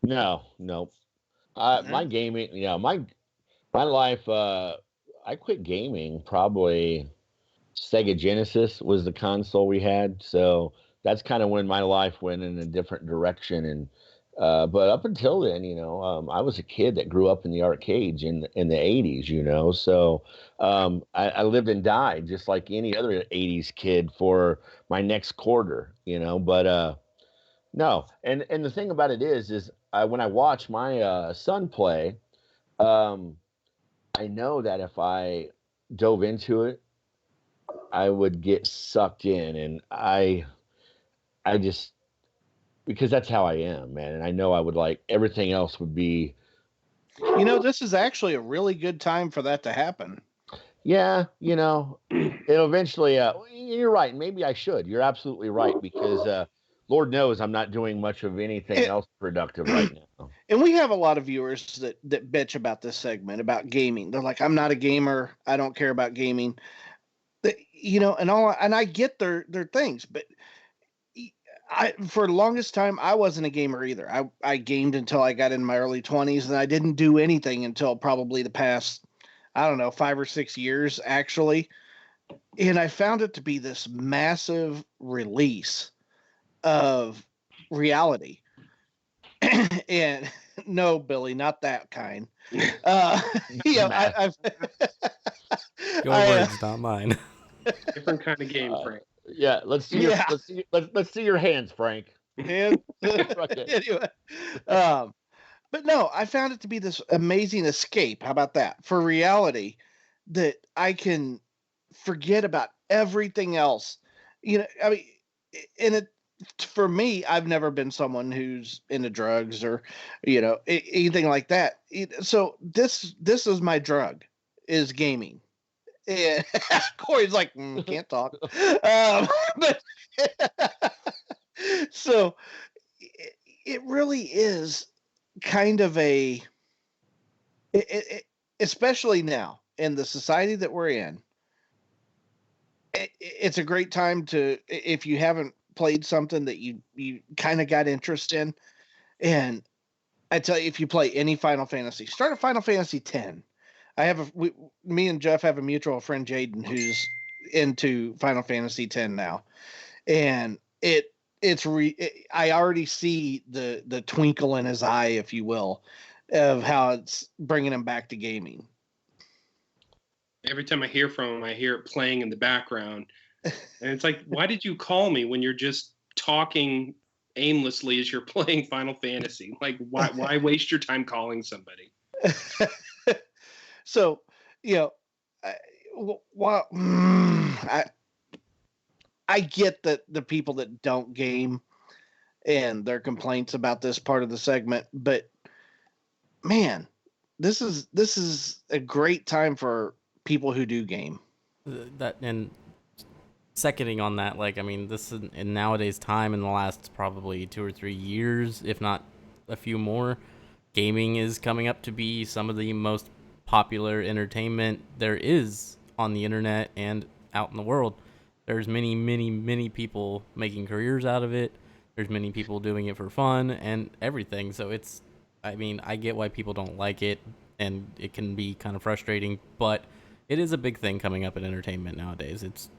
No. My gaming, my life. I quit gaming probably. Sega Genesis was the console we had, so that's kind of when my life went in a different direction. And but up until then, I was a kid that grew up in the arcades in the '80s. So I lived and died just like any other '80s kid for my next quarter. But no, and the thing about it is when I watch my son play, um, I know that if I dove into it, I would get sucked in, and I just because that's how I am, man. And I know I would like everything else would be. This is actually a really good time for that to happen. Yeah, it'll eventually. You're right. Maybe I should. You're absolutely right because Lord knows I'm not doing much of anything else productive right now. And we have a lot of viewers that bitch about this segment about gaming. They're like, "I'm not a gamer. I don't care about gaming." And I get their things, but for the longest time I wasn't a gamer either. I gamed until I got in my early 20s, and I didn't do anything until probably the past, I don't know, 5 or 6 years actually. And I found it to be this massive release of reality. And no, Billy, not that kind. I've Your words, not mine. Different kind of game, Frank. Yeah, let's see. Let's see your hands, Frank. And Okay. anyway, but no, I found it to be this amazing escape. How about that for reality, that I can forget about everything else. I mean, and it for me, I've never been someone who's into drugs or anything like that. So this is my drug, is gaming. And Corey's like, can't talk. But so it really is kind of especially now in the society that we're in. It's a great time to, if you haven't played something that you kind of got interest in. And I tell you, if you play any Final Fantasy, start at Final Fantasy 10. Me and Jeff have a mutual friend, Jaden, who's into Final Fantasy 10 now, and I already see the twinkle in his eye, if you will, of how it's bringing him back to gaming. Every time I hear from him, I hear it playing in the background, and it's like, why did you call me when you're just talking aimlessly as you're playing Final Fantasy? Like, why waste your time calling somebody? So, I get that the people that don't game and their complaints about this part of the segment, but man, this is a great time for people who do game. That, and seconding on that, like, I mean, this is in nowadays time, in the last probably 2 or 3 years, if not a few more, gaming is coming up to be some of the most popular entertainment there is on the internet and out in the world. There's many people making careers out of it. There's many people doing it for fun and everything. So I get why people don't like it, and it can be kind of frustrating, but it is a big thing coming up in entertainment nowadays. It's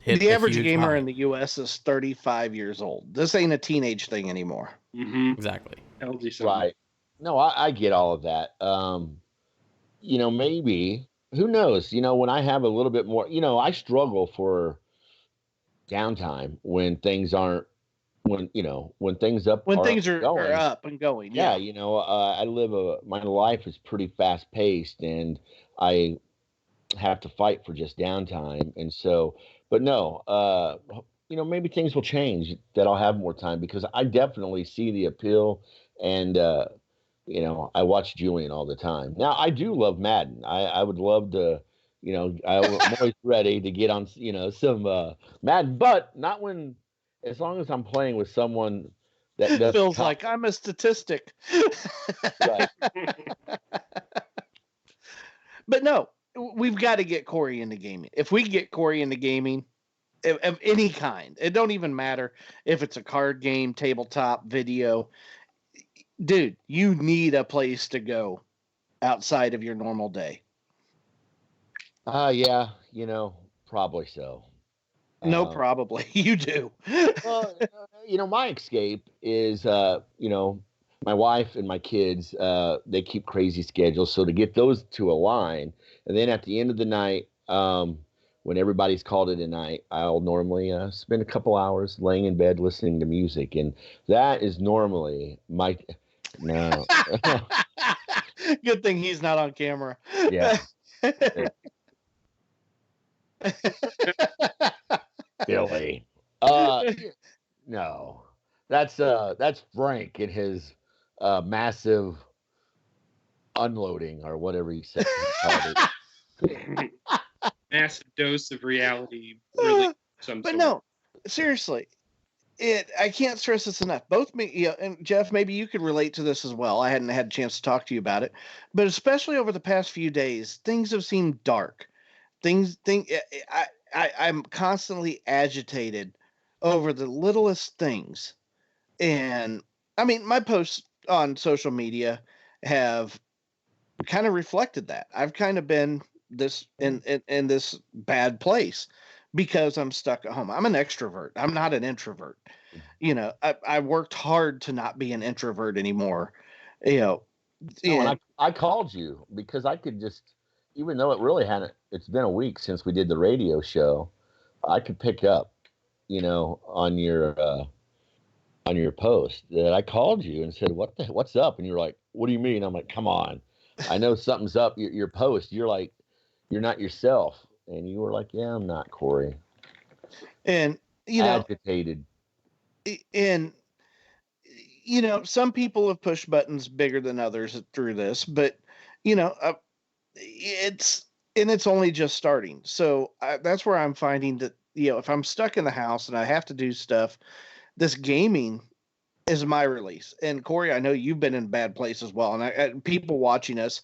hit The a average huge gamer high. in the U.S. is 35 years old. This ain't a teenage thing anymore. Mm-hmm. Exactly. Tells you something. Right. No, I get all of that. Maybe, who knows? When I have a little bit more, I struggle for downtime when things aren't, when things When are things are going. up and going, Yeah, yeah. my life is pretty fast paced, and I have to fight for just downtime. And so, but no, maybe things will change that I'll have more time because I definitely see the appeal. And, I watch Julian all the time. Now, I do love Madden. I would love to, I'm always ready to get on, some Madden, but not when, as long as I'm playing with someone that does Feels like I'm a statistic. right. But no, we've got to get Corey into gaming. If we get Corey into gaming of any kind, it don't even matter if it's a card game, tabletop, video. Dude, you need a place to go outside of your normal day. Yeah, probably so. No, probably you do. Well, my escape is, my wife and my kids, they keep crazy schedules. So to get those to align, and then at the end of the night, when everybody's called it a night, I'll normally spend a couple hours laying in bed listening to music. And that is normally my, no. Good thing he's not on camera. Yeah. Billy. No. That's Frank and his massive unloading or whatever he said he called it. Massive dose of reality, really. But no, seriously, I can't stress this enough. Both me, and Jeff, maybe you could relate to this as well. I hadn't had a chance to talk to you about it, but especially over the past few days, things have seemed dark. I'm constantly agitated over the littlest things, and I mean, my posts on social media have kind of reflected that. I've kind of been this in this bad place because I'm stuck at home. I'm an extrovert. I'm not an introvert. I worked hard to not be an introvert anymore. You know, No, and and I called you because I could just, even though it's been a week since we did the radio show, I could pick up, on your post that I called you and said, what's up? And you're like, what do you mean? I'm like, come on. I know something's up. Your post, you're like, you're not yourself. And you were like, yeah, I'm not, Corey. and Agitated. and some people have pushed buttons bigger than others through this, but it's it's only just starting. So that's where I'm finding that if I'm stuck in the house and I have to do stuff, this gaming is my release. And Corey, I know you've been in a bad place as well, and people watching us,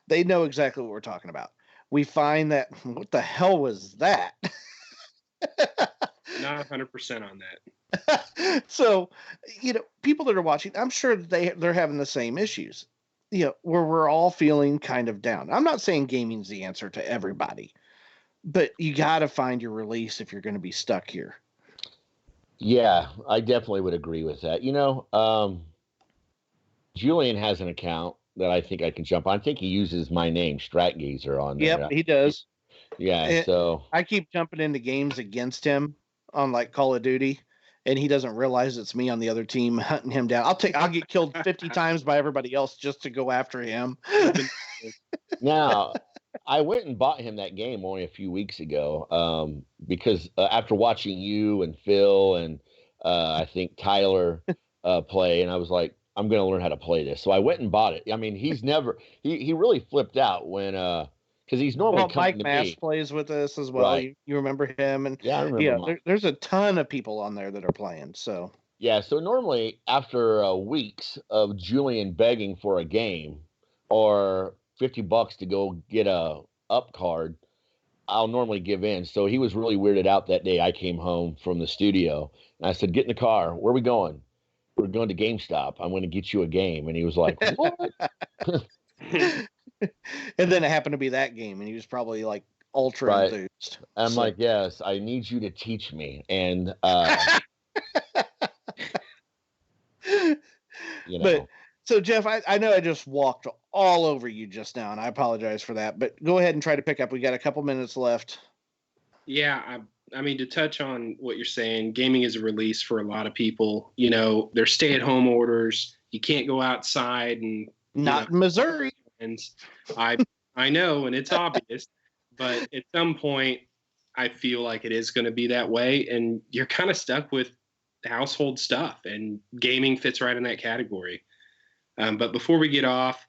they know exactly what we're talking about. We find that what the hell was that? Not 100% on that. So, people that are watching, I'm sure that they're having the same issues. Where we're all feeling kind of down. I'm not saying gaming's the answer to everybody, but you got to find your release if you're going to be stuck here. Yeah, I definitely would agree with that. Julian has an account that I think I can jump on. I think he uses my name, Stratgazer, on there. Yep, he does. Yeah, so I keep jumping into games against him on like Call of Duty, and he doesn't realize it's me on the other team hunting him down. I'll get killed 50 times by everybody else just to go after him. Now, I went and bought him that game only a few weeks ago because after watching you and Phil and I think Tyler play, and I was like, I'm going to learn how to play this. So I went and bought it. I mean, he really flipped out when because he's normally coming Mike to Mass me. plays with us as well. Right. You remember him? And yeah, I remember. There's a ton of people on there that are playing. So yeah, so normally after weeks of Julian begging for a game or $50 to go get a up card, I'll normally give in. So he was really weirded out that day. I came home from the studio and I said, "Get in the car. Where are we going?" "We're going to GameStop. I'm going to get you a game." And he was like, "What?" and then it happened to be that game, and he was probably like ultra Right. enthused. I'm So- like, yes, I need you to teach me. And, you But know, so Jeff, I know I just walked all over you just now, and I apologize for that. But go ahead and try to pick up. We got a couple minutes left. Yeah, I mean, to touch on what you're saying, gaming is a release for a lot of people. You know, there's stay-at-home orders. You can't go outside and Not in Missouri. And I know, and it's obvious, but at some point, I feel like it is going to be that way, and you're kind of stuck with household stuff, and gaming fits right in that category. But before we get off,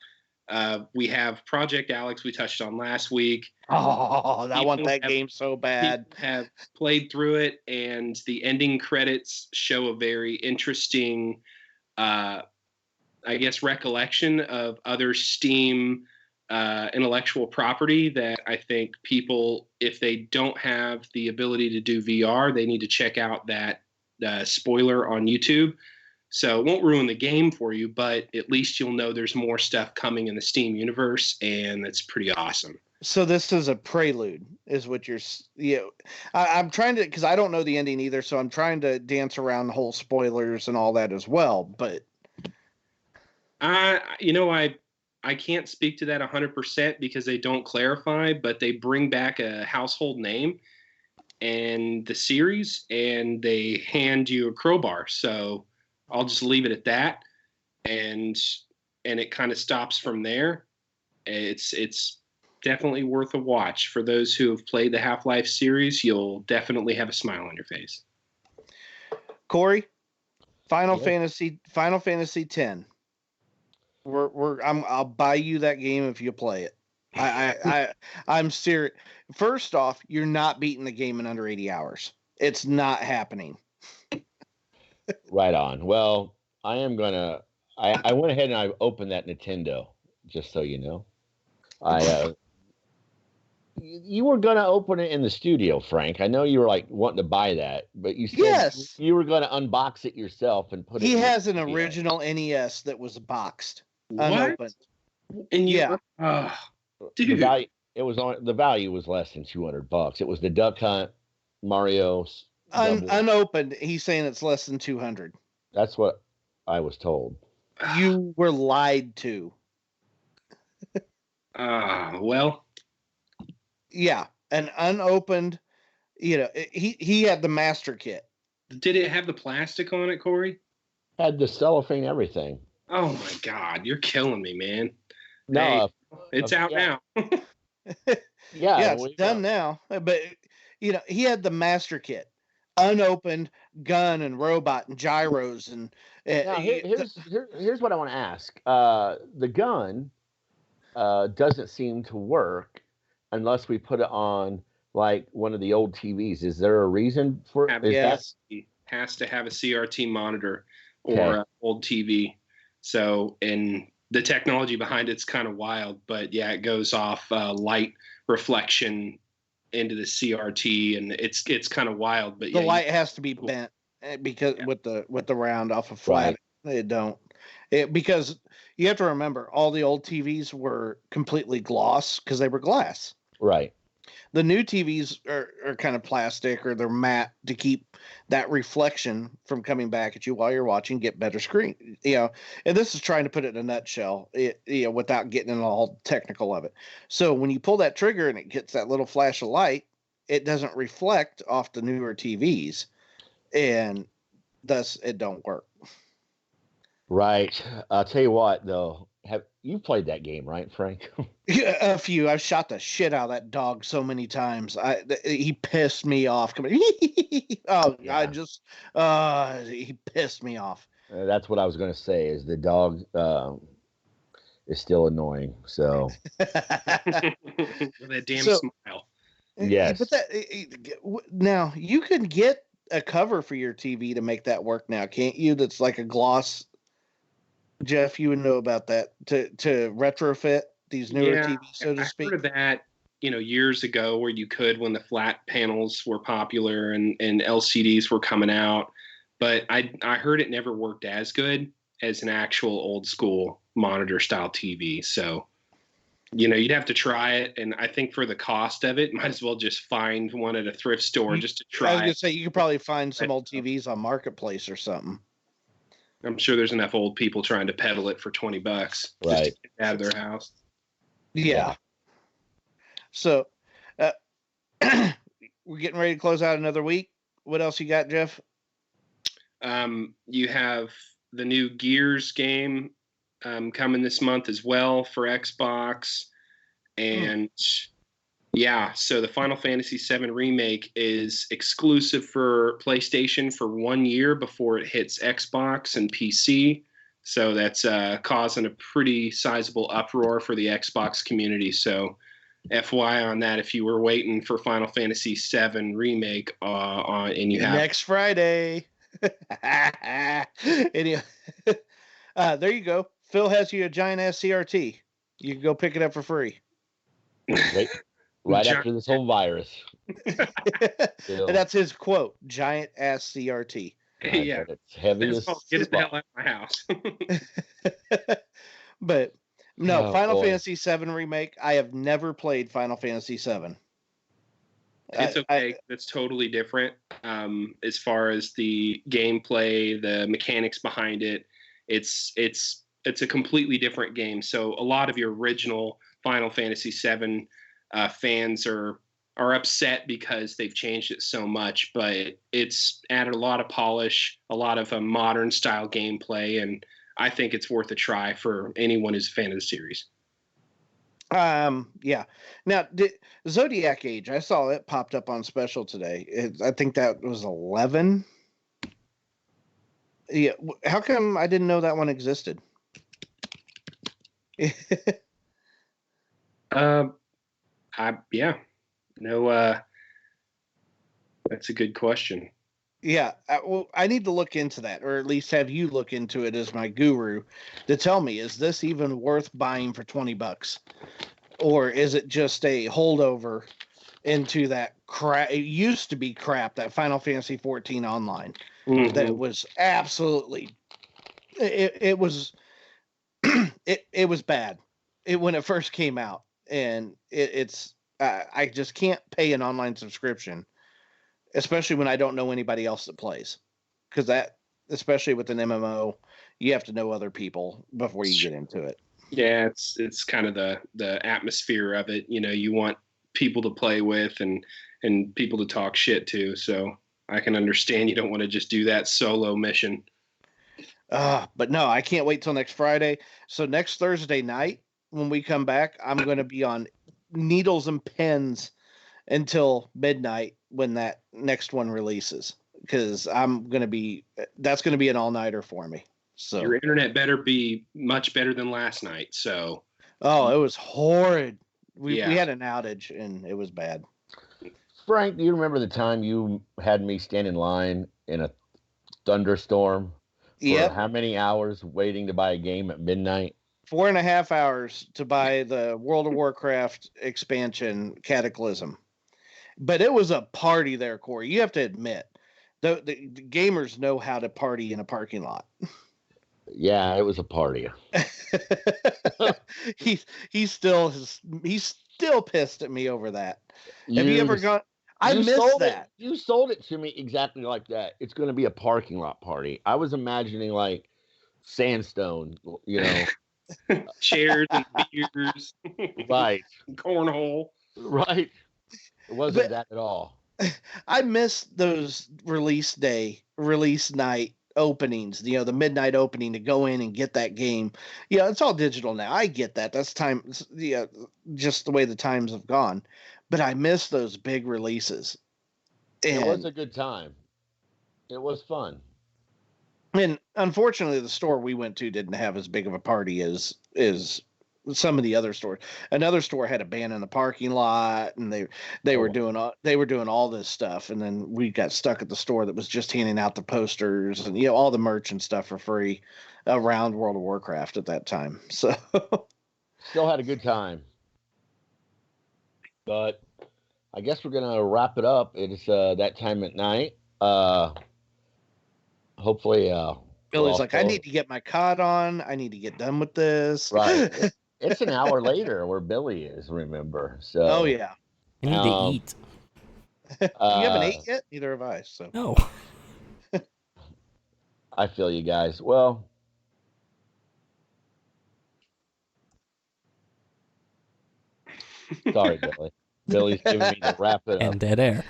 we have Project Alex we touched on last week. Oh, I want that game so bad. Have played through it, and the ending credits show a very interesting, I guess, recollection of other Steam intellectual property that I think people, if they don't have the ability to do VR, they need to check out that spoiler on YouTube. So it won't ruin the game for you, but at least you'll know there's more stuff coming in the Steam universe, and that's pretty awesome. So this is a prelude, is what you're. I'm trying to, because I don't know the ending either, so I'm trying to dance around the whole spoilers and all that as well. But I can't speak to that 100% because they don't clarify, but they bring back a household name and the series, and they hand you a crowbar. So I'll just leave it at that, and it kind of stops from there. It's definitely worth a watch for those who have played the Half-Life series. You'll definitely have a smile on your face. Corey, Final Fantasy X. I'll buy you that game if you play it. I'm serious. First off, you're not beating the game in under 80 hours. It's not happening. right on. Well, I went ahead and I opened that Nintendo, just so you know. You were going to open it in the studio, Frank. I know you were like wanting to buy that, but you said you were going to unbox it yourself and put it. He has an original NES that was boxed, unopened. And dude, the value was less than $200. It was the Duck Hunt Mario unopened. He's saying it's less than 200. That's what I was told. You were lied to. Well. Yeah, an unopened. He had the master kit. Did it have the plastic on it, Corey? Had the cellophane, everything. Oh my God, you're killing me, man. No, it's out now. Yeah, it's done now. But he had the master kit, unopened gun and robot and gyros and. Now, here's what I want to ask. The gun doesn't seem to work unless we put it on like one of the old TVs. Is there a reason for it? Yes, it has to have a CRT monitor or an old TV. So, and the technology behind it's kind of wild, but yeah, it goes off light reflection into the CRT, and it's kind of wild. But the light has to be bent because with the round off of flat, it don't. Because you have to remember, all the old TVs were completely gloss because they were glass. Right. The new TVs are kind of plastic or they're matte to keep that reflection from coming back at you while you're watching, get better screen. And this is trying to put it in a nutshell, without getting into all technical of it. So when you pull that trigger and it gets that little flash of light, it doesn't reflect off the newer TVs, and thus it don't work. Right. I'll tell you what, though. Have you played that game, right, Frank? Yeah, a few. I've shot the shit out of that dog so many times. He pissed me off. He pissed me off. That's what I was going to say. Is the dog is still annoying? So with that damn smile. Yes. But now you can get a cover for your TV to make that work now, can't you? That's like a gloss. Jeff, you would know about that to retrofit these newer TVs, so to speak. I heard of that, years ago, where you could when the flat panels were popular and LCDs were coming out. But I heard it never worked as good as an actual old school monitor style TV. So you'd have to try it, and I think for the cost of it, might as well just find one at a thrift store just to I was try gonna it. say you could probably find some old TVs on Marketplace or something. I'm sure there's enough old people trying to peddle it for $20 just Right. to get it out of their house. Yeah. So, we're getting ready to close out another week. What else you got, Jeff? You have the new Gears game coming this month as well for Xbox. And so the Final Fantasy VII Remake is exclusive for PlayStation for 1 year before it hits Xbox and PC. So that's causing a pretty sizable uproar for the Xbox community. So FYI on that, if you were waiting for Final Fantasy VII Remake and you have next Friday. Anyway, there you go. Phil has you a giant ass CRT. You can go pick it up for free. Right after this whole virus. And that's his quote: "Giant ass CRT." Yeah, it's heavy as get it the hell out of my house. But no, Oh, Final boy. Fantasy VII Remake. I have never played Final Fantasy VII. It's okay. That's totally different. As far as the gameplay, the mechanics behind it, it's a completely different game. So a lot of your original Final Fantasy VII fans are upset because they've changed it so much, but it's added a lot of polish, a lot of modern style gameplay, and I think it's worth a try for anyone who's a fan of the series. Yeah. Now, Zodiac Age, I saw it popped up on special today. I think that was 11. Yeah. How come I didn't know that one existed? That's a good question. Yeah, I need to look into that, or at least have you look into it as my guru to tell me, is this even worth buying for $20? Or is it just a holdover into that crap? It used to be crap, that Final Fantasy 14 online. Mm-hmm. That was absolutely, it was, it was bad when it first came out. And it's I just can't pay an online subscription, especially when I don't know anybody else that plays, because that, especially with an MMO, you have to know other people before you get into it. Yeah, it's kind of the atmosphere of it. You want people to play with and people to talk shit to. So I can understand you don't want to just do that solo mission. But no, I can't wait till next Friday. So next Thursday night when we come back, I'm going to be on needles and pens until midnight when that next one releases, because that's going to be an all-nighter for me. So your internet better be much better than last night. So it was horrid. We had an outage and it was bad. Frank, do you remember the time you had me stand in line in a thunderstorm for how many hours waiting to buy a game at midnight? 4.5 hours to buy the World of Warcraft expansion Cataclysm. But it was a party there, Corey. You have to admit, the gamers know how to party in a parking lot. Yeah, it was a party. He's still pissed at me over that. Have you ever gone? I missed that. You sold it to me exactly like that. It's going to be a parking lot party. I was imagining like sandstone, chairs and beers, right? Cornhole, right? It wasn't that at all. I missed those release night openings, the midnight opening to go in and get that game. It's all digital now. I get that. That's time. Just the way the times have gone. But I miss those big releases. It was a good time. It was fun. And unfortunately, the store we went to didn't have as big of a party as some of the other stores. Another store had a band in the parking lot, and they were doing all this stuff. And then we got stuck at the store that was just handing out the posters and all the merch and stuff for free around World of Warcraft at that time. So still had a good time. But I guess we're gonna wrap it up. It's that time at night. Hopefully, Billy's like, I need to get my COD on. I need to get done with this. Right. It's an hour later where Billy is. Remember? So. Oh yeah. I need to eat. You haven't ate yet? Neither have I. So. No. I feel you guys. Well. Sorry, Billy. Billy's giving me the wrap it up. And dead air.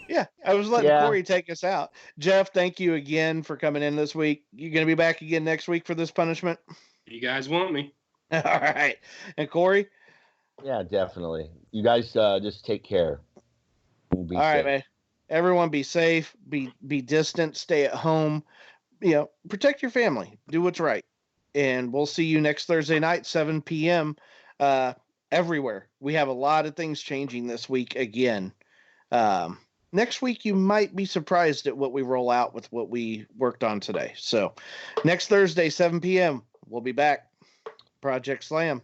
Yeah, I was letting Corey take us out. Jeff, thank you again for coming in this week. You going to be back again next week for this punishment? You guys want me? All right. And Corey? Yeah, definitely. You guys just take care. All right, man. Everyone be safe, be distant, stay at home. Protect your family. Do what's right. And we'll see you next Thursday night, 7 p.m. Everywhere. We have a lot of things changing this week again. Next week, you might be surprised at what we roll out with what we worked on today. So next Thursday, 7 p.m., we'll be back. Project Slam.